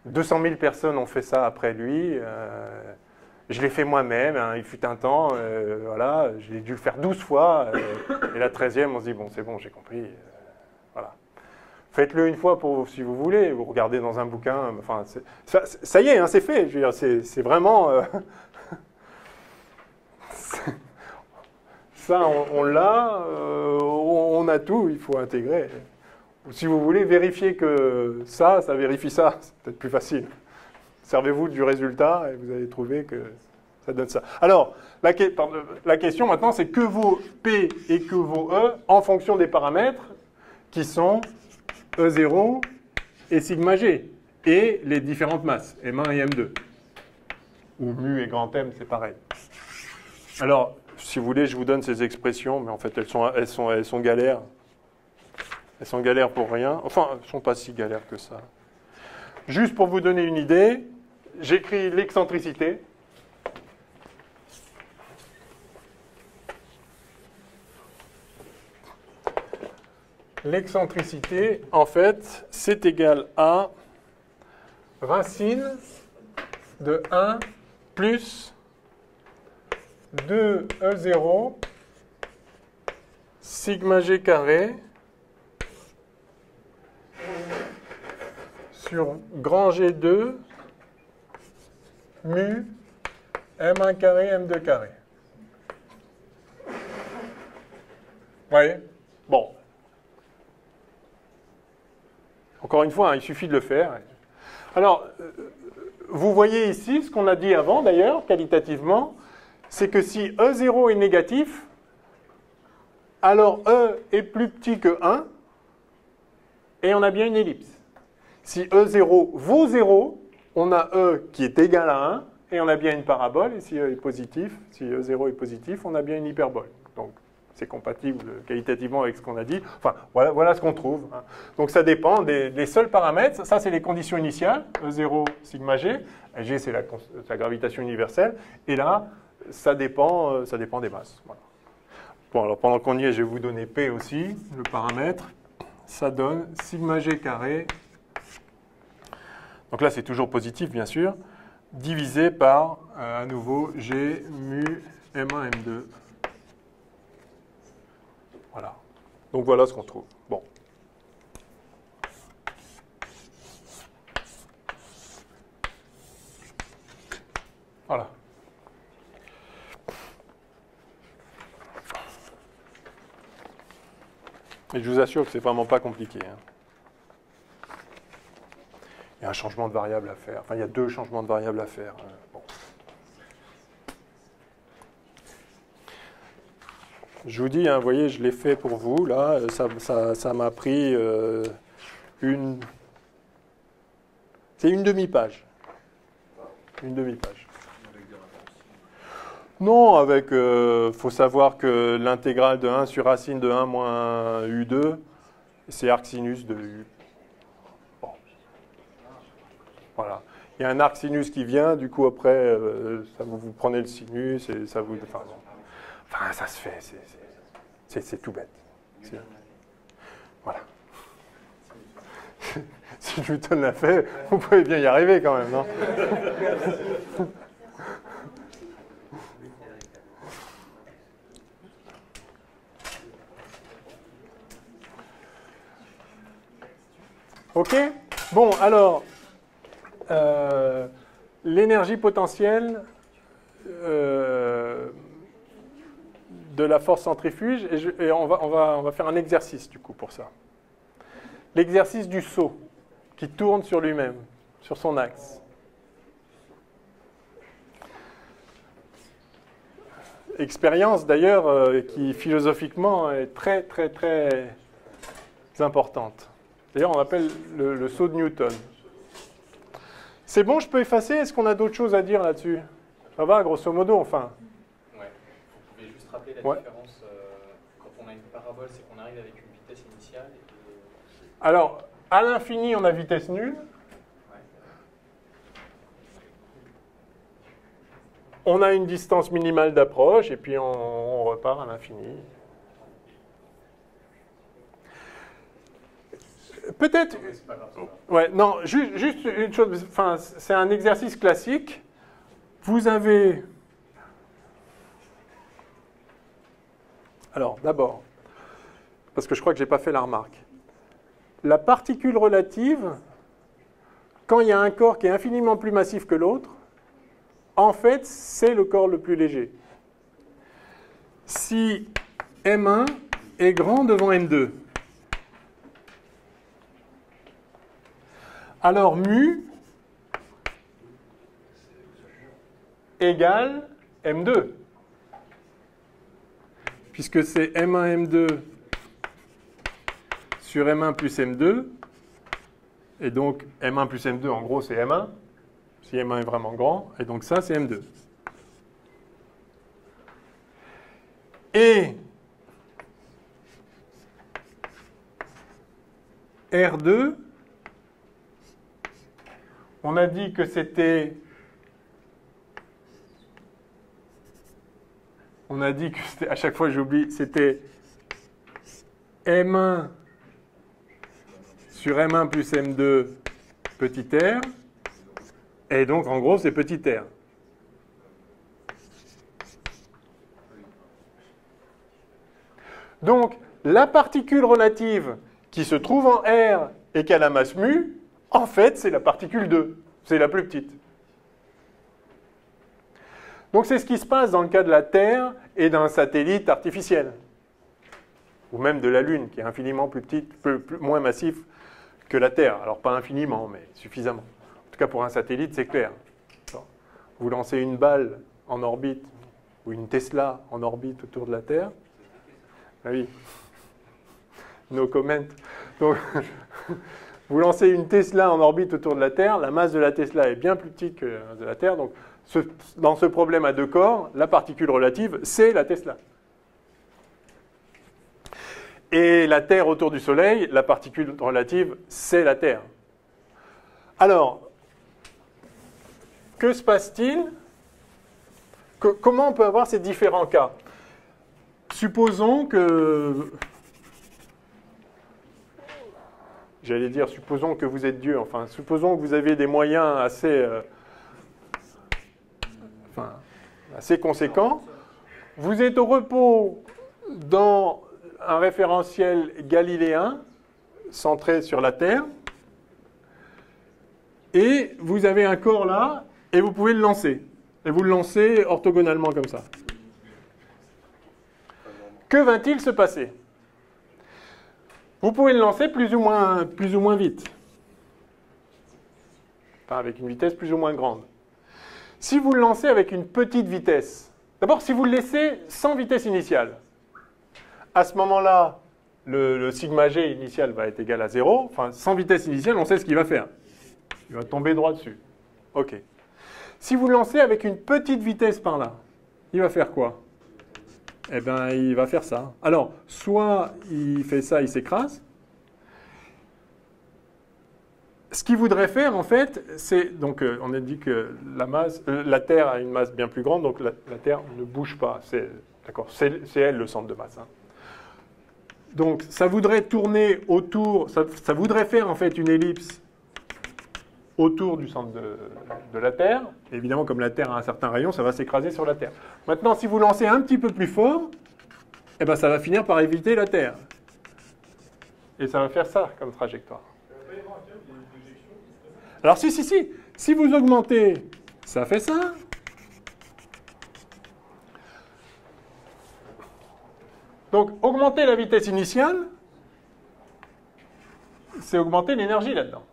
[SPEAKER 1] 200 000 personnes ont fait ça après lui. Je l'ai fait moi-même, hein, il fut un temps, voilà, j'ai dû le faire 12 fois. Et la 13e, on se dit, bon, c'est bon, j'ai compris. Voilà. Faites-le une fois si vous voulez, vous regardez dans un bouquin. Enfin, ça y est, hein, c'est fait. Je veux dire, c'est vraiment... ça, on l'a, on a tout, il faut intégrer. Si vous voulez vérifier que ça vérifie ça, c'est peut-être plus facile. Servez-vous du résultat et vous allez trouver que ça donne ça. Alors, la question maintenant, c'est que vaut P et que vaut E en fonction des paramètres qui sont E0 et sigma G et les différentes masses, M1 et M2. Ou mu et grand M, c'est pareil. Alors, si vous voulez, je vous donne ces expressions, mais en fait, elles sont galères. Elles sont galères pour rien. Enfin, elles ne sont pas si galères que ça. Juste pour vous donner une idée, j'écris l'excentricité. L'excentricité, en fait, c'est égal à racine de 1 plus 2E0 sigma G carré sur grand G2 mu M1 carré M2 carré. Vous voyez? Bon. Encore une fois, hein, il suffit de le faire. Alors, vous voyez ici ce qu'on a dit avant, d'ailleurs, qualitativement, c'est que si E0 est négatif, alors E est plus petit que 1, et on a bien une ellipse. Si E0 vaut 0, on a E qui est égal à 1, et on a bien une parabole, et si E est positif, si E0 est positif, on a bien une hyperbole. Donc, c'est compatible qualitativement avec ce qu'on a dit. Enfin, voilà ce qu'on trouve. Donc, ça dépend des seuls paramètres. Ça, c'est les conditions initiales, E0, sigma G. Et G, c'est la gravitation universelle. Et là, ça dépend des masses. Voilà. Bon, alors pendant qu'on y est, je vais vous donner P aussi, le paramètre. Ça donne sigma G carré. Donc là, c'est toujours positif, bien sûr, divisé par, à nouveau, G mu M1, M2. Voilà. Donc voilà ce qu'on trouve. Bon. Voilà. Et je vous assure que c'est vraiment pas compliqué. Il y a un changement de variable à faire. Enfin, il y a 2 changements de variable à faire. Bon. Je vous dis, vous voyez, je l'ai fait pour vous. Là, ça m'a pris c'est une demi-page. Une demi-page. Non, avec... faut savoir que l'intégrale de 1 sur racine de 1 moins U2, c'est arc sinus de U. Bon. Voilà. Il y a un arc sinus qui vient, du coup, après, vous prenez le sinus et ça vous... Enfin, ça se fait. C'est tout bête. Voilà. Si Newton l'a fait, vous pouvez bien y arriver quand même, non? OK? Bon, alors, l'énergie potentielle de la force centrifuge, et on va faire un exercice, du coup, pour ça. L'exercice du saut, qui tourne sur lui-même, sur son axe. Expérience, d'ailleurs, qui, philosophiquement, est très, très, très importante. D'ailleurs, on appelle le saut de Newton. C'est bon, je peux effacer? Est-ce qu'on a d'autres choses à dire là-dessus? Ça va, grosso modo, enfin.
[SPEAKER 2] Ouais. Vous pouvez juste rappeler la différence quand on a une parabole, c'est qu'on arrive avec une vitesse initiale.
[SPEAKER 1] Alors, à l'infini, on a vitesse nulle.
[SPEAKER 2] Ouais.
[SPEAKER 1] On a une distance minimale d'approche, et puis on repart à l'infini. Peut-être... Ouais, non, juste une chose, enfin, c'est un exercice classique. Vous avez... Alors, d'abord, parce que je crois que je n'ai pas fait la remarque. La particule relative, quand il y a un corps qui est infiniment plus massif que l'autre, en fait, c'est le corps le plus léger. Si M1 est grand devant M2, alors mu égale M2. Puisque c'est M1, M2 sur M1 plus M2. Et donc M1 plus M2, en gros, c'est M1. Si M1 est vraiment grand. Et donc ça, c'est M2. Et R2... On a dit que c'était... On a dit que c'était... À chaque fois, j'oublie. C'était M1 sur M1 plus M2 petit r. Et donc, en gros, c'est petit r. Donc, la particule relative qui se trouve en R et qui a la masse mu, en fait, c'est la particule 2. C'est la plus petite. Donc, c'est ce qui se passe dans le cas de la Terre et d'un satellite artificiel. Ou même de la Lune, qui est infiniment plus petite, moins massif que la Terre. Alors, pas infiniment, mais suffisamment. En tout cas, pour un satellite, c'est clair. Vous lancez une balle en orbite, ou une Tesla en orbite autour de la Terre. Ah oui. No comment. Donc, Vous lancez une Tesla en orbite autour de la Terre, la masse de la Tesla est bien plus petite que la masse de la Terre, donc dans ce problème à deux corps, la particule relative, c'est la Tesla. Et la Terre autour du Soleil, la particule relative, c'est la Terre. Alors, que se passe-t-il? Comment on peut avoir ces différents cas? Supposons que... J'allais dire, supposons que vous êtes Dieu. Enfin, supposons que vous avez des moyens assez conséquents. Vous êtes au repos dans un référentiel galiléen centré sur la Terre. Et vous avez un corps là, et vous pouvez le lancer. Et vous le lancez orthogonalement comme ça. Que va-t-il se passer? Vous pouvez le lancer plus ou moins vite. Enfin, avec une vitesse plus ou moins grande. Si vous le lancez avec une petite vitesse, d'abord, si vous le laissez sans vitesse initiale, à ce moment-là, le sigma g initial va être égal à 0. Enfin, sans vitesse initiale, on sait ce qu'il va faire. Il va tomber droit dessus. OK. Si vous le lancez avec une petite vitesse par là, il va faire quoi? Eh bien, il va faire ça. Alors, soit il fait ça, il s'écrase. Ce qu'il voudrait faire, en fait, c'est... Donc, on a dit que la Terre a une masse bien plus grande, donc la Terre ne bouge pas. D'accord, c'est elle le centre de masse. Hein. Donc, ça voudrait tourner autour... Ça voudrait faire, en fait, une ellipse autour du centre de la Terre. Et évidemment, comme la Terre a un certain rayon, ça va s'écraser sur la Terre. Maintenant, si vous lancez un petit peu plus fort, eh ben, ça va finir par éviter la Terre. Et ça va faire ça comme trajectoire. Alors si. Si vous augmentez, ça fait ça. Donc, augmenter la vitesse initiale, c'est augmenter l'énergie là-dedans.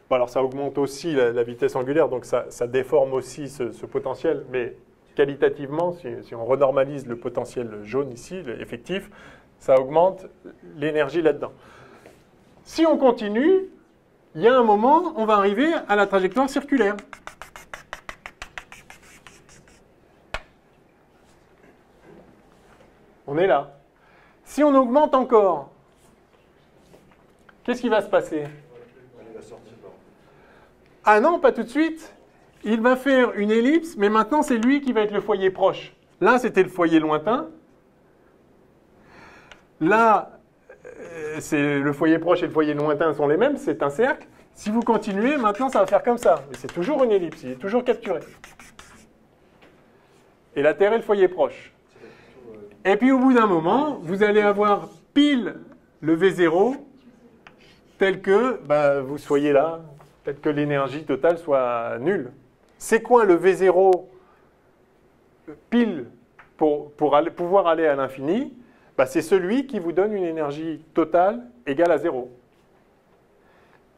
[SPEAKER 1] Bon, alors ça augmente aussi la vitesse angulaire, donc ça déforme aussi ce potentiel, mais qualitativement, si on renormalise le potentiel jaune ici, effectif, ça augmente l'énergie là-dedans. Si on continue, il y a un moment, on va arriver à la trajectoire circulaire. On est là. Si on augmente encore, qu'est-ce qui va se passer? Ah non, pas tout de suite. Il va faire une ellipse, mais maintenant c'est lui qui va être le foyer proche. Là, c'était le foyer lointain. Là, c'est le foyer proche et le foyer lointain sont les mêmes, c'est un cercle. Si vous continuez, maintenant ça va faire comme ça. Mais c'est toujours une ellipse, il est toujours capturé. Et la Terre est le foyer proche. Et puis au bout d'un moment, vous allez avoir pile le V0 tel que vous soyez là, tel que l'énergie totale soit nulle. C'est quoi le V0 pile pour pouvoir aller à l'infini? C'est celui qui vous donne une énergie totale égale à 0.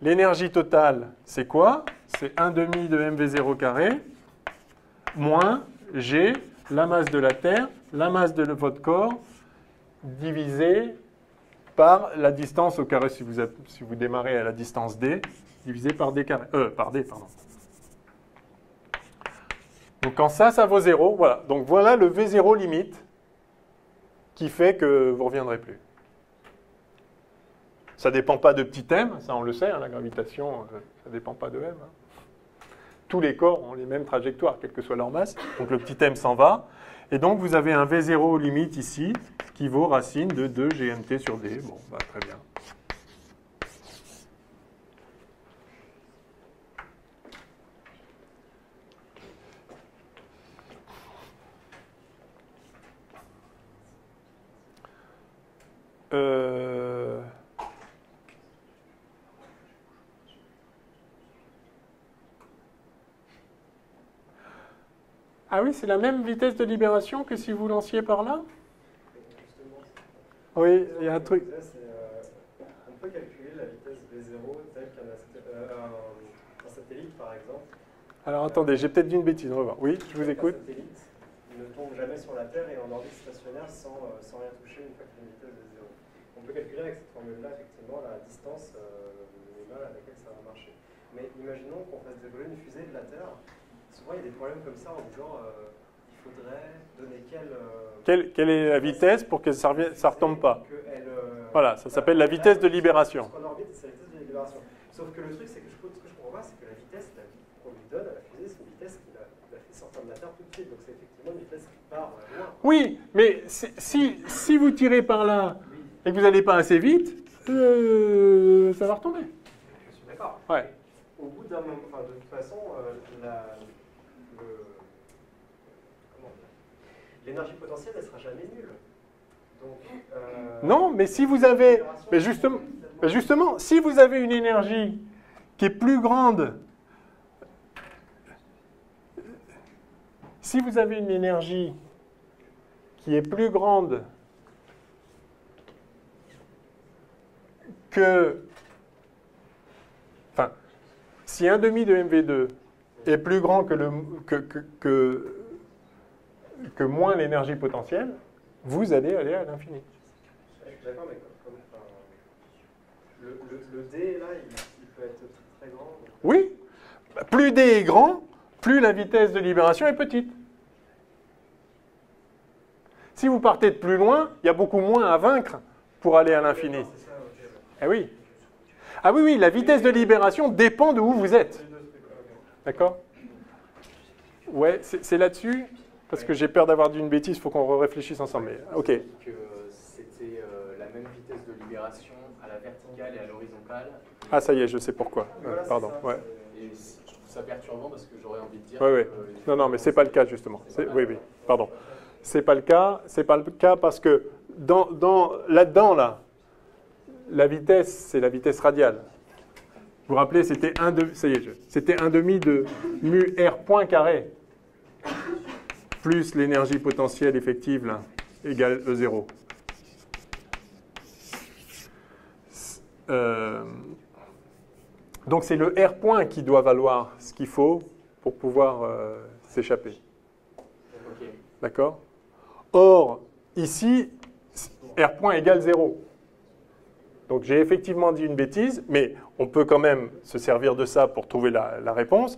[SPEAKER 1] L'énergie totale, c'est quoi? C'est 1/2 de mv0 carré moins g, la masse de la Terre, la masse de votre corps, divisé par la distance au carré, si vous démarrez à la distance d, divisé par d carré. Par d, pardon. Donc quand ça vaut 0, voilà. Donc voilà le V0 limite qui fait que vous ne reviendrez plus. Ça ne dépend pas de petit m, ça on le sait, hein, la gravitation, ça ne dépend pas de m. Hein. Tous les corps ont les mêmes trajectoires, quelle que soit leur masse. Donc le petit m s'en va. Et donc vous avez un V0 limite ici, qui vaut racine de 2 GMT sur D. Bon, très bien. Ah oui, c'est la même vitesse de libération que si vous lanciez par là? Oui, il y a un truc.
[SPEAKER 5] On peut calculer la vitesse V0 telle qu'un satellite, par exemple.
[SPEAKER 1] Alors attendez, j'ai peut-être dit une bêtise, on va voir. Oui, je vous écoute.
[SPEAKER 5] Un satellite, ne tombe jamais sur la Terre et en orbite stationnaire sans rien toucher une fois que la vitesse est zéro. On peut calculer avec cette formule-là, effectivement, la distance minimale à laquelle ça va marcher. Mais imaginons qu'on fasse dévoler une fusée de la Terre. Souvent, il y a des problèmes comme ça en disant il faudrait donner
[SPEAKER 1] quelle est la vitesse pour que ça ne retombe pas. Voilà, ça s'appelle la vitesse de libération.
[SPEAKER 5] En orbite, c'est la vitesse de libération. Sauf que le truc, c'est que ce que je comprends pas, c'est que la vitesse qu'on lui donne à la fusée, c'est une vitesse qu'il a fait sortir de la Terre tout de suite. Donc c'est effectivement une vitesse qui part loin.
[SPEAKER 1] Oui, mais si vous tirez par là et que vous n'allez pas assez vite, ça va retomber.
[SPEAKER 5] Je suis d'accord.
[SPEAKER 1] Ouais.
[SPEAKER 5] Au bout d'un moment, enfin, de toute façon, l'énergie potentielle, elle ne sera jamais nulle. Donc,
[SPEAKER 1] non, mais si vous avez, mais justement, si vous avez une énergie qui est plus grande, si vous avez une énergie qui est plus grande que, enfin, si 1 demi de MV2 est plus grand que moins l'énergie potentielle, vous allez aller à l'infini.
[SPEAKER 5] D'accord, mais le D, là, il peut être très grand. Donc...
[SPEAKER 1] Oui, plus D est grand, plus la vitesse de libération est petite. Si vous partez de plus loin, il y a beaucoup moins à vaincre pour aller à l'infini. Eh oui. Ah oui, oui, la vitesse de libération dépend de où vous êtes. D'accord? Ouais, c'est là-dessus. Parce que j'ai peur d'avoir dit une bêtise, il faut qu'on réfléchisse ensemble. Mais, ok.
[SPEAKER 2] Que c'était la même vitesse de libération à la verticale et à l'horizontale.
[SPEAKER 1] Ah, ça y est, je sais pourquoi.
[SPEAKER 5] Voilà,
[SPEAKER 1] pardon.
[SPEAKER 5] ça,
[SPEAKER 1] Ouais.
[SPEAKER 2] Et je trouve ça perturbant parce que j'aurais envie de dire.
[SPEAKER 1] Ouais, ouais. Non, non, mais c'est pas le cas justement. Oui, oui. Pardon. C'est pas le cas. C'est pas le cas parce que là-dedans, là, la vitesse, c'est la vitesse radiale. Vous vous rappelez, c'était c'était 1 demi de mu r point carré plus l'énergie potentielle effective là, égale E0. Donc c'est le R point qui doit valoir ce qu'il faut pour pouvoir s'échapper.
[SPEAKER 2] Okay.
[SPEAKER 1] D'accord? Or, ici, R point égale 0. Donc j'ai effectivement dit une bêtise, mais on peut quand même se servir de ça pour trouver la réponse.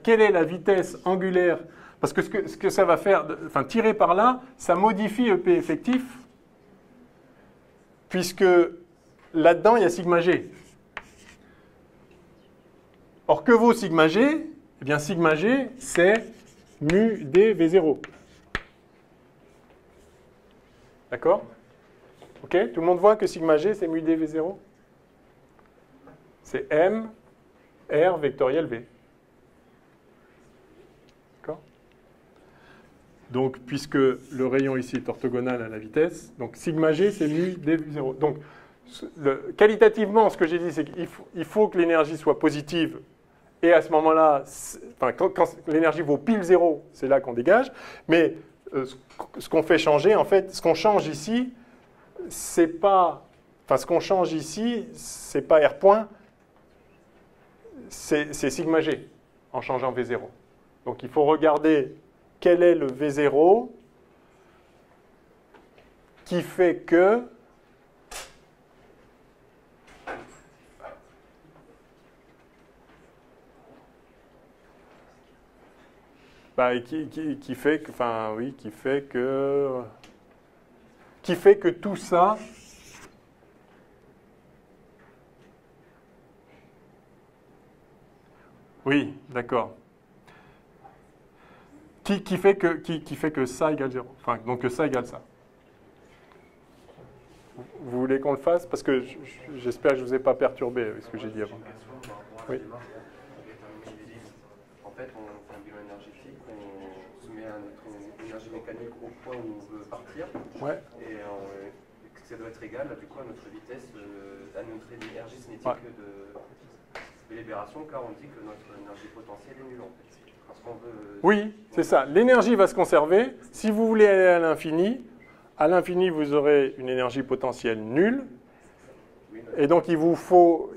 [SPEAKER 1] Quelle est la vitesse angulaire? Parce que ce que ça va faire, enfin tirer par là, ça modifie EP effectif, puisque là-dedans, il y a sigma g. Or, que vaut sigma g? Eh bien, sigma g, c'est mu d V0. D'accord? Ok? Tout le monde voit que sigma g, c'est mu d V0? C'est m, r vectoriel v. D'accord? Donc, puisque le rayon ici est orthogonal à la vitesse, donc sigma g, c'est mu d V0. Donc, qualitativement, ce que j'ai dit, c'est qu'il faut que l'énergie soit positive. Et à ce moment-là, enfin, quand l'énergie vaut pile 0, c'est là qu'on dégage. Mais ce qu'on fait changer, en fait, ce qu'on change ici, c'est pas... Enfin, ce qu'on change ici, c'est pas R point, c'est sigma g, en changeant V0. Donc, il faut regarder quel est le V0 qui fait que... qui fait que, enfin oui, qui fait que tout ça oui, d'accord. Qui fait que ça égale 0. Enfin, donc que ça égale ça. Vous voulez qu'on le fasse? Parce que j'espère que je ne vous ai pas perturbé avec ce que j'ai dit avant. Oui.
[SPEAKER 3] En fait, on fait un bilan énergétique, on soumet notre énergie mécanique au point où on veut partir.
[SPEAKER 1] Ouais.
[SPEAKER 3] Et ça doit être égal du coup à notre vitesse, à notre énergie cinétique de libération, car on dit que notre énergie potentielle est nulle en fait. Parce qu'on veut...
[SPEAKER 1] Oui, c'est ça. L'énergie va se conserver. Si vous voulez aller à l'infini, vous aurez une énergie potentielle nulle. Et donc, il vous faut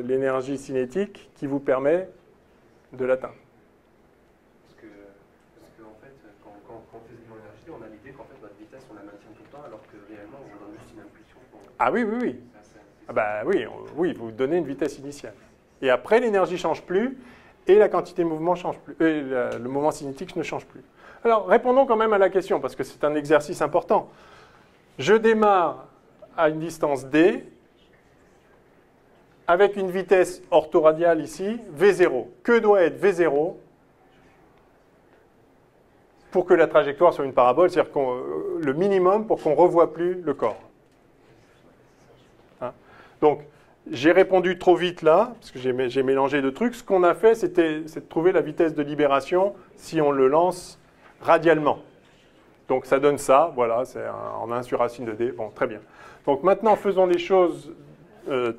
[SPEAKER 1] l'énergie cinétique qui vous permet de l'atteindre.
[SPEAKER 3] Parce que en fait,
[SPEAKER 1] Ah oui, oui, oui. Ah bah oui, oui, vous donnez une vitesse initiale. Et après, l'énergie ne change plus et la quantité de mouvement change plus. Le moment cinétique ne change plus. Alors, répondons quand même à la question, parce que c'est un exercice important. Je démarre à une distance d avec une vitesse orthoradiale ici, v0. Que doit être v0 pour que la trajectoire soit une parabole, c'est-à-dire le minimum pour qu'on ne revoie plus le corps. Hein? Donc, j'ai répondu trop vite là, parce que j'ai mélangé deux trucs. Ce qu'on a fait, c'est de trouver la vitesse de libération si on le lance radialement. Donc ça donne ça, voilà, c'est en 1 sur racine de d. Bon, très bien. Donc maintenant, faisons les choses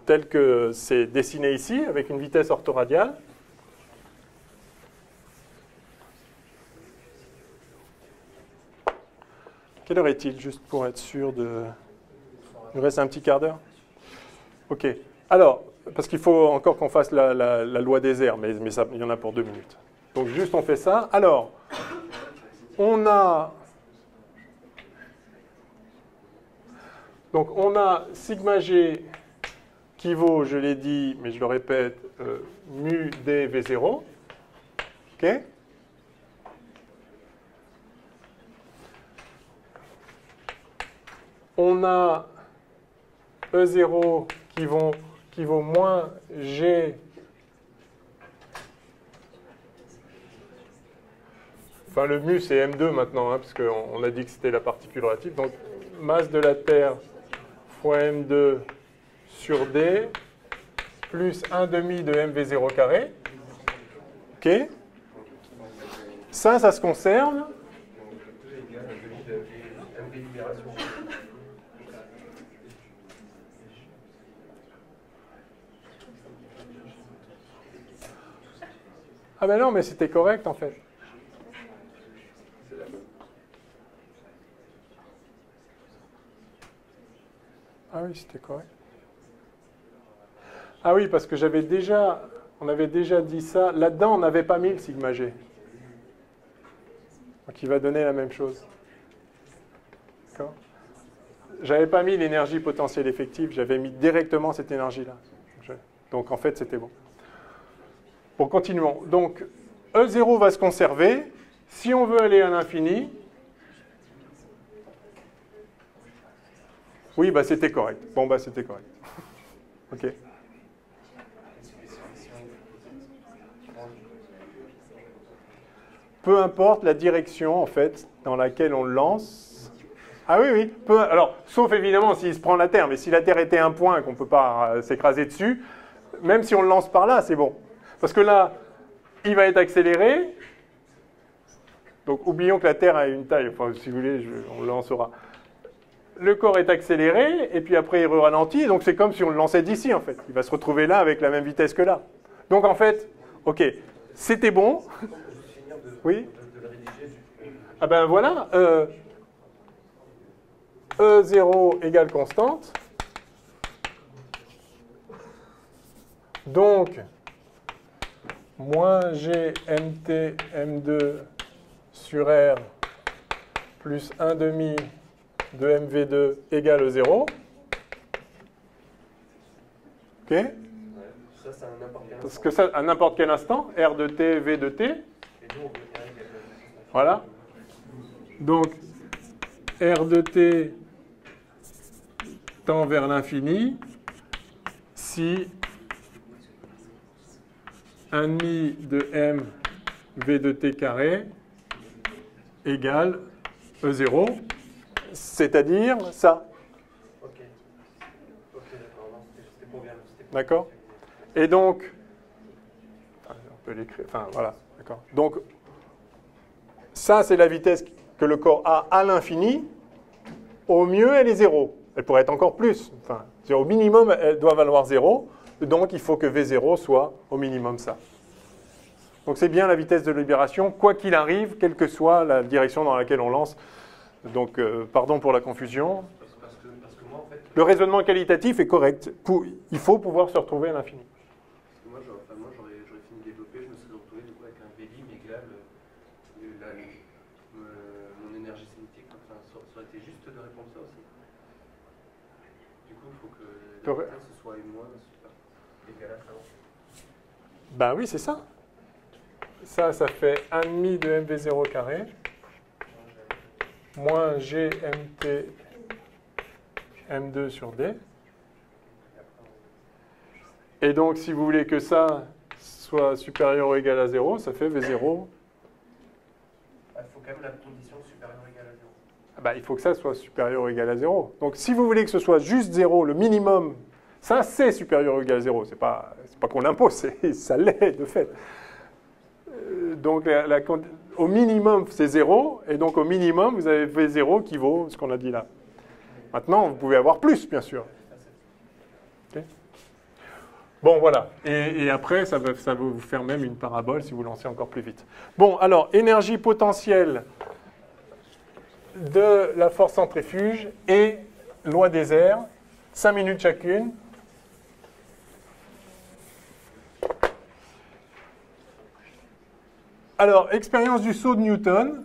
[SPEAKER 1] telles que c'est dessiné ici, avec une vitesse orthoradiale. Quelle heure est-il, juste pour être sûr de... Il nous reste un petit quart d'heure? Ok. Alors, parce qu'il faut encore qu'on fasse la loi des airs, mais ça, il y en a pour 2 minutes. Donc juste on fait ça. Alors, on a sigma g qui vaut, je l'ai dit, mais je le répète, mu d v0. OK? On a E0 qui vaut moins G. Enfin, le mu, c'est M2 maintenant, hein, parce qu'on a dit que c'était la particule relative. Donc, masse de la Terre fois M2 sur D, plus 1/2 de MV0 carré. OK? Ça se conserve. Ah ben non, mais c'était correct en fait. Ah oui, c'était correct. Ah oui, parce que on avait déjà dit ça. Là-dedans, on n'avait pas mis le sigma g. Donc il va donner la même chose. D'accord ? J'avais pas mis l'énergie potentielle effective, j'avais mis directement cette énergie-là. Donc en fait, c'était bon. Bon, continuons. Donc, E0 va se conserver. Si on veut aller à l'infini, oui, bah c'était correct. Bon, bah c'était correct. OK. Peu importe la direction, en fait, dans laquelle on le lance. Ah oui, oui. Alors, sauf évidemment s'il se prend la Terre. Mais si la Terre était un point qu'on ne peut pas s'écraser dessus, même si on le lance par là, c'est bon. Parce que là, il va être accéléré. Donc, oublions que la Terre a une taille. Enfin, si vous voulez, on le lancera. Le corps est accéléré, et puis après, il ralentit. Donc, c'est comme si on le lançait d'ici, en fait. Il va se retrouver là avec la même vitesse que là. Donc, en fait, OK, c'était bon. Oui? Ah ben voilà. E0 égale constante. Donc, moins G mt m2 sur R plus 1/2 de mv2 égale 0. OK?
[SPEAKER 3] Ça, c'est à n'importe quel
[SPEAKER 1] Parce que ça, à n'importe quel instant, R de t, V de t. Voilà. Donc, R de t tend vers l'infini si 1/2 de m v de t carré égale E0, c'est-à-dire ça.
[SPEAKER 3] Ok, d'accord. C'était pour bien.
[SPEAKER 1] D'accord? Et donc, on peut l'écrire, enfin voilà, d'accord. Donc, ça, c'est la vitesse que le corps a à l'infini. Au mieux, elle est 0. Elle pourrait être encore plus. Enfin, au minimum, elle doit valoir 0. Donc, il faut que V0 soit au minimum ça. Donc, c'est bien la vitesse de libération, quoi qu'il arrive, quelle que soit la direction dans laquelle on lance. Donc, pardon pour la confusion.
[SPEAKER 3] Parce que moi, en fait,
[SPEAKER 1] Le raisonnement qualitatif est correct. Il faut pouvoir se retrouver à l'infini.
[SPEAKER 3] moi, j'aurais fini de développer, je me serais retrouvé du coup, avec un Vlim égale mon énergie cinétique. Enfin, ça aurait été juste de répondre ça aussi. Du coup,
[SPEAKER 1] peut...
[SPEAKER 3] Que ce soit U- égal à ça.
[SPEAKER 1] Ben oui, c'est ça. Ça fait 1,5 de mv0 carré moins gmt m2 sur d. Et donc, si vous voulez que ça soit supérieur ou égal à 0, ça fait v0.
[SPEAKER 3] Il faut quand même la condition supérieure ou égale à 0.
[SPEAKER 1] Ah bah, il faut que ça soit supérieur ou égal à 0. Donc, si vous voulez que ce soit juste 0, le minimum, ça, c'est supérieur ou égal à 0. C'est pas qu'on l'impose, ça l'est, de fait. Donc, au minimum, c'est 0. Et donc, au minimum, vous avez v0 qui vaut ce qu'on a dit là. Maintenant, vous pouvez avoir plus, bien sûr. Okay. Bon, voilà. Et après, ça va vous faire même une parabole si vous lancez encore plus vite. Bon, alors, énergie potentielle de la force centrifuge et loi des airs, 5 minutes chacune. Alors, expérience du saut de Newton.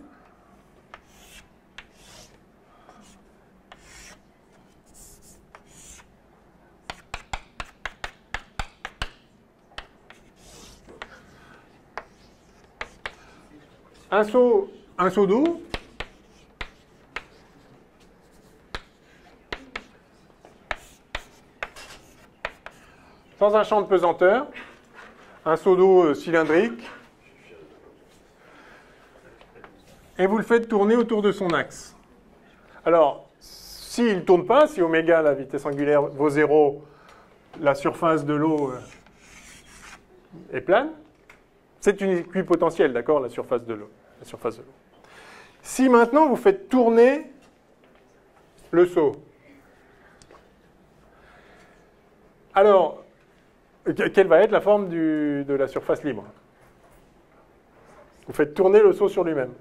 [SPEAKER 1] Un saut d'eau. Sans un champ de pesanteur. Un seau d'eau cylindrique. Et vous le faites tourner autour de son axe. Alors, s'il ne tourne pas, si oméga, la vitesse angulaire, vaut 0, la surface de l'eau est plane. C'est une équipotentielle, d'accord, la surface de l'eau. Si maintenant vous faites tourner le seau, alors, quelle va être la forme de la surface libre? Vous faites tourner le seau sur lui-même.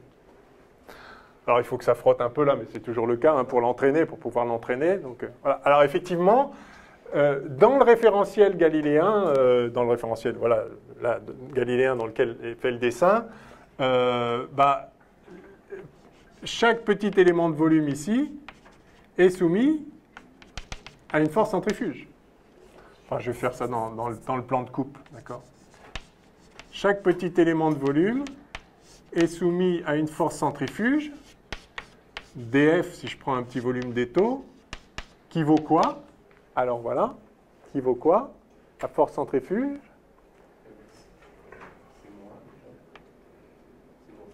[SPEAKER 1] Alors, il faut que ça frotte un peu là, mais c'est toujours le cas hein, pour l'entraîner, pour pouvoir l'entraîner. Donc, voilà. Alors, effectivement, dans le référentiel galiléen, galiléen dans lequel est fait le dessin, chaque petit élément de volume ici est soumis à une force centrifuge. Enfin, je vais faire ça dans le plan de coupe, d'accord? Chaque petit élément de volume est soumis à une force centrifuge, dF, si je prends un petit volume d'étau, qui vaut quoi? Alors voilà, qui vaut quoi? La force centrifuge.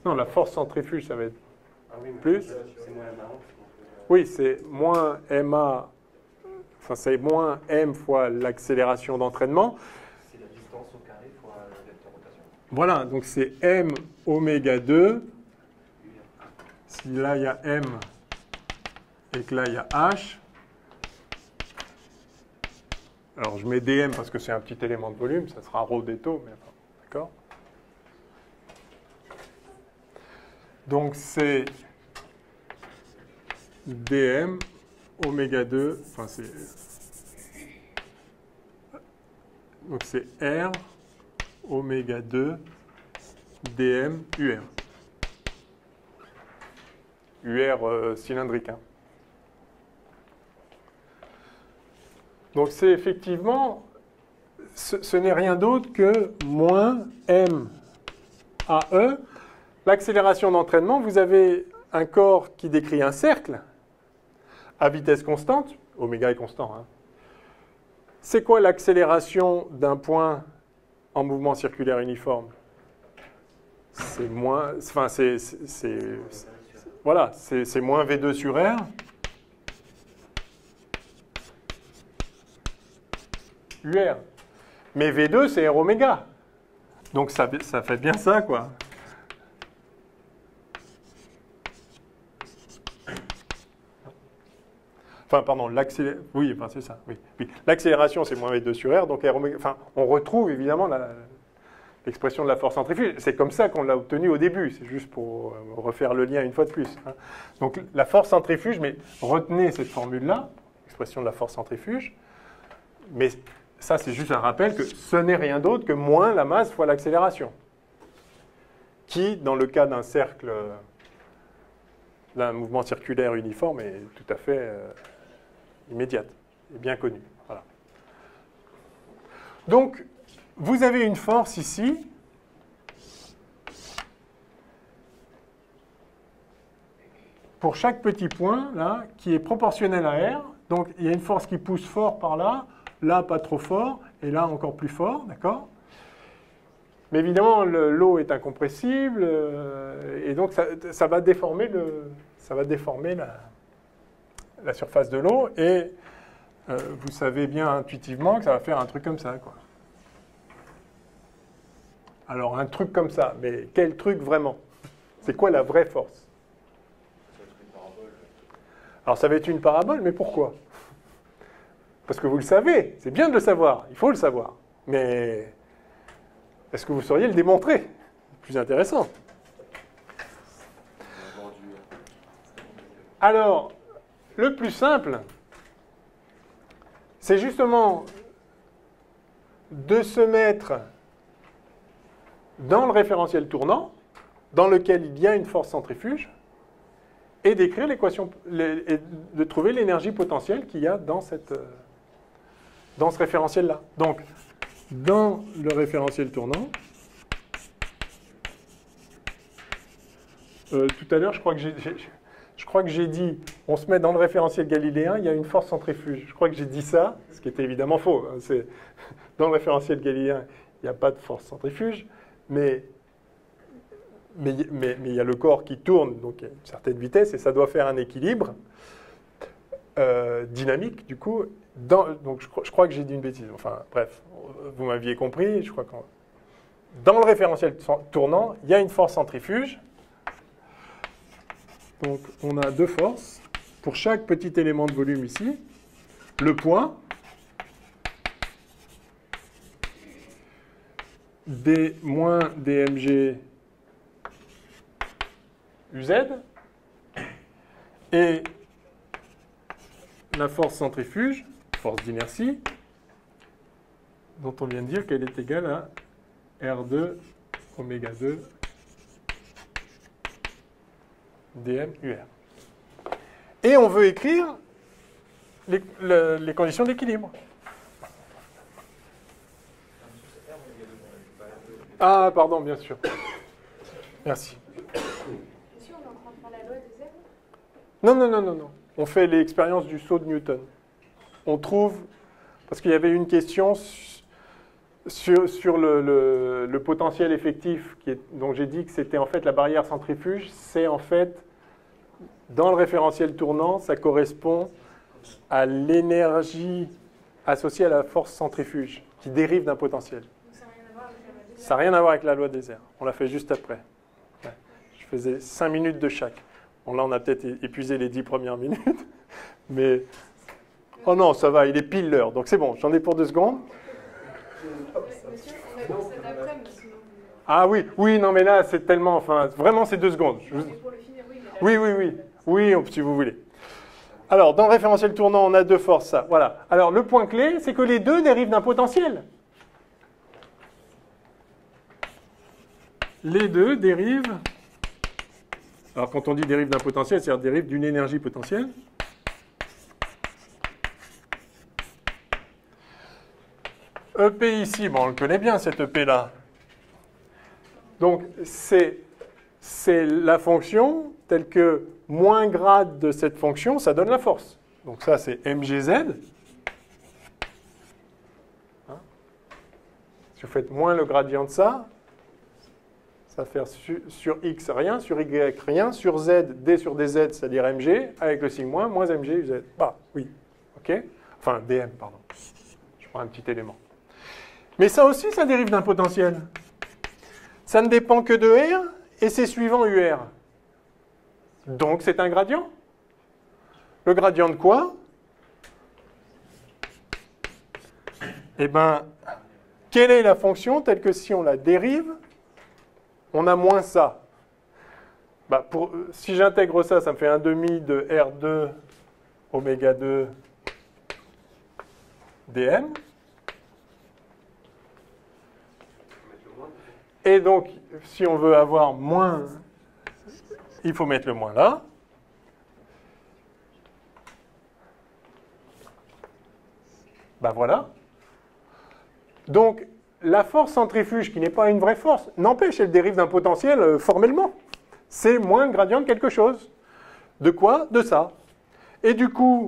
[SPEAKER 1] Non, la force centrifuge, ça va être plus.
[SPEAKER 3] C'est moins MA.
[SPEAKER 1] Oui, c'est moins MA, enfin c'est moins M fois l'accélération d'entraînement.
[SPEAKER 3] C'est la distance au carré fois le vecteur rotation.
[SPEAKER 1] Voilà, donc c'est M oméga 2. Si là il y a M et que là il y a H. Alors je mets dm parce que c'est un petit élément de volume, ça sera ρ d'étau, mais enfin, d'accord? Donc c'est dm oméga 2, enfin c'est... Donc c'est R oméga 2 dm UR. UR cylindrique. Hein. Donc c'est effectivement, ce n'est rien d'autre que moins m à e. L'accélération d'entraînement, vous avez un corps qui décrit un cercle à vitesse constante, oméga est constant. Hein. C'est quoi l'accélération d'un point en mouvement circulaire uniforme? C'est moins, enfin voilà, c'est moins V2 sur R. UR. Mais V2, c'est R oméga. Donc ça fait bien ça, quoi. Enfin, pardon, l'accélération. Oui, enfin, c'est ça. Oui. L'accélération, c'est moins V2 sur R. Donc R oméga. Enfin, on retrouve évidemment l'expression de la force centrifuge. C'est comme ça qu'on l'a obtenue au début. C'est juste pour refaire le lien une fois de plus. Hein. Donc la force centrifuge, mais retenez cette formule-là, expression de la force centrifuge. Mais ça, c'est juste un rappel que ce n'est rien d'autre que moins la masse fois l'accélération. Qui, dans le cas d'un cercle, d'un mouvement circulaire uniforme, est tout à fait immédiate et bien connue. Voilà. Donc, vous avez une force ici pour chaque petit point, là, qui est proportionnel à R. Donc, il y a une force qui pousse fort par là, là, pas trop fort, et là, encore plus fort, d'accord? Mais évidemment, l'eau est incompressible, et donc ça va déformer, la surface de l'eau, et vous savez bien intuitivement que ça va faire un truc comme ça, quoi. Alors, un truc comme ça, mais quel truc vraiment? C'est quoi la vraie force? Alors, ça va être une parabole, mais pourquoi? Parce que vous le savez, c'est bien de le savoir, il faut le savoir. Mais est-ce que vous sauriez le démontrer? Plus intéressant. Alors, le plus simple, c'est justement de se mettre dans le référentiel tournant, dans lequel il y a une force centrifuge, et d'écrire l'équation, et de trouver l'énergie potentielle qu'il y a dans ce référentiel-là. Donc, dans le référentiel tournant, tout à l'heure, je crois que j'ai dit, on se met dans le référentiel galiléen, il y a une force centrifuge. Je crois que j'ai dit ça, ce qui était évidemment faux. C'est, dans le référentiel galiléen, il n'y a pas de force centrifuge, mais il y a le corps qui tourne, donc à une certaine vitesse, et ça doit faire un équilibre dynamique, du coup. Donc je crois que j'ai dit une bêtise. Enfin, bref, vous m'aviez compris. Je crois que dans le référentiel tournant, il y a une force centrifuge. Donc on a deux forces. Pour chaque petit élément de volume ici, le point, d moins dmg uz, et la force centrifuge, force d'inertie, dont on vient de dire qu'elle est égale à R2 oméga 2 dm UR. Et on veut écrire les conditions d'équilibre. Ah, pardon, bien sûr. Merci.
[SPEAKER 6] Monsieur, on est en train de faire la loi des zèbres?
[SPEAKER 1] Non, non, non, non, non. On fait l'expérience du saut de Newton. On trouve, parce qu'il y avait une question sur le potentiel effectif, donc j'ai dit que c'était en fait la barrière centrifuge, c'est en fait, dans le référentiel tournant, ça correspond à l'énergie associée à la force centrifuge, qui dérive d'un potentiel. Ça n'a rien à voir avec la loi des airs. On l'a fait juste après. Ouais. Je faisais 5 minutes de chaque. Bon, là, on a peut-être épuisé les 10 premières minutes. Mais... Oh non, ça va, il est pile l'heure. Donc c'est bon, j'en ai pour 2 secondes.
[SPEAKER 6] Monsieur, on a pour cet après-midi, sinon.
[SPEAKER 1] Ah oui, oui, non, mais là, c'est tellement... Enfin, vraiment, c'est 2 secondes.
[SPEAKER 6] Mais pour le finir, oui. Mais
[SPEAKER 1] Oui, si vous voulez. Alors, dans le référentiel tournant, on a deux forces, ça. Voilà. Alors, le point clé, c'est que les deux dérivent d'un potentiel. Les deux dérivent... Alors, quand on dit dérive d'un potentiel, c'est-à-dire dérive d'une énergie potentielle. EP ici, bon, on le connaît bien, cet EP-là. Donc, c'est la fonction telle que moins grade de cette fonction, ça donne la force. Donc ça, c'est mgz. Hein? Si vous faites moins le gradient de ça, ça va faire sur x rien, sur y rien, sur z, d sur dz, c'est-à-dire mg, avec le signe moins mg uz. Bah, oui, ok. Enfin, dm, pardon. Je prends un petit élément. Mais ça aussi, ça dérive d'un potentiel. Ça ne dépend que de R, et c'est suivant UR. Donc, c'est un gradient. Le gradient de quoi? Eh bien, quelle est la fonction telle que si on la dérive, on a moins ça? Bah, si j'intègre ça, ça me fait 1/2 de R2 oméga 2 dm. Et donc, si on veut avoir moins, il faut mettre le moins là. Ben voilà. Donc, la force centrifuge, qui n'est pas une vraie force, n'empêche, elle dérive d'un potentiel formellement. C'est moins le gradient de quelque chose. De quoi? De ça. Et du coup,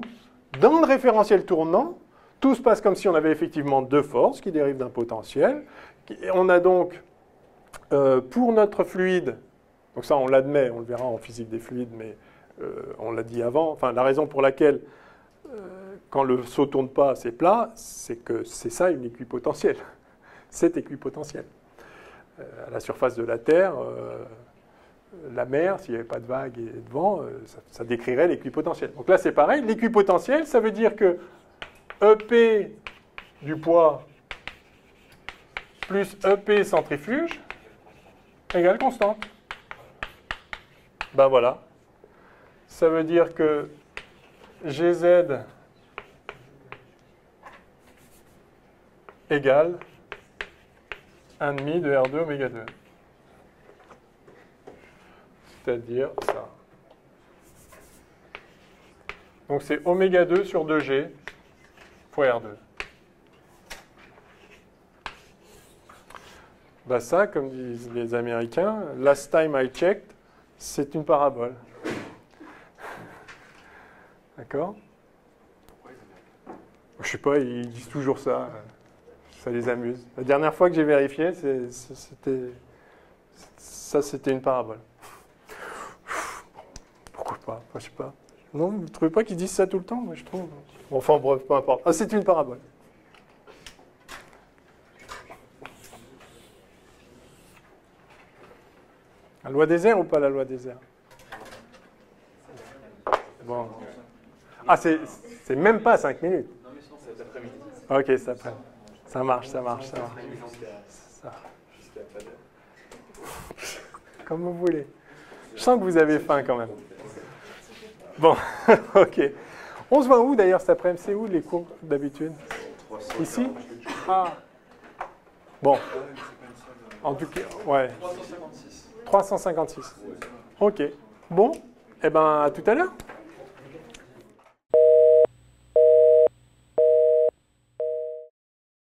[SPEAKER 1] dans le référentiel tournant, tout se passe comme si on avait effectivement deux forces qui dérivent d'un potentiel. On a donc, pour notre fluide, donc ça on l'admet, on le verra en physique des fluides, mais on l'a dit avant, enfin la raison pour laquelle quand le seau ne tourne pas, c'est plat, c'est que c'est ça une équipotentielle. C'est équipotentiel. À la surface de la Terre, la mer, s'il n'y avait pas de vagues et de vent, ça décrirait l'équipotentiel. Donc là c'est pareil, l'équipotentiel, ça veut dire que EP du poids plus EP centrifuge égale constante. Ben voilà. Ça veut dire que GZ égale 1,5 de R2 oméga 2. C'est-à-dire ça. Donc c'est oméga 2 sur 2G fois R2. Ben ça, comme disent les Américains, last time I checked, c'est une parabole. D'accord? Je sais pas, ils disent toujours ça. Ça les amuse. La dernière fois que j'ai vérifié, c'était une parabole. Pourquoi pas? Enfin, je sais pas. Non, vous ne trouvez pas qu'ils disent ça tout le temps? Moi, je trouve. Bon, enfin, bref, peu importe. Ah, c'est une parabole. La loi des airs ou pas la loi des airs? Bon. Ah, c'est même pas 5 minutes. Ok, c'est après. Ça marche. Comme vous voulez. Je sens que vous avez faim quand même. Bon, ok. On se voit où d'ailleurs cet après-midi? C'est où les cours d'habitude? Ici? Ah. Bon. En tout cas, ouais. 356. Ok. Bon, eh ben à tout à l'heure.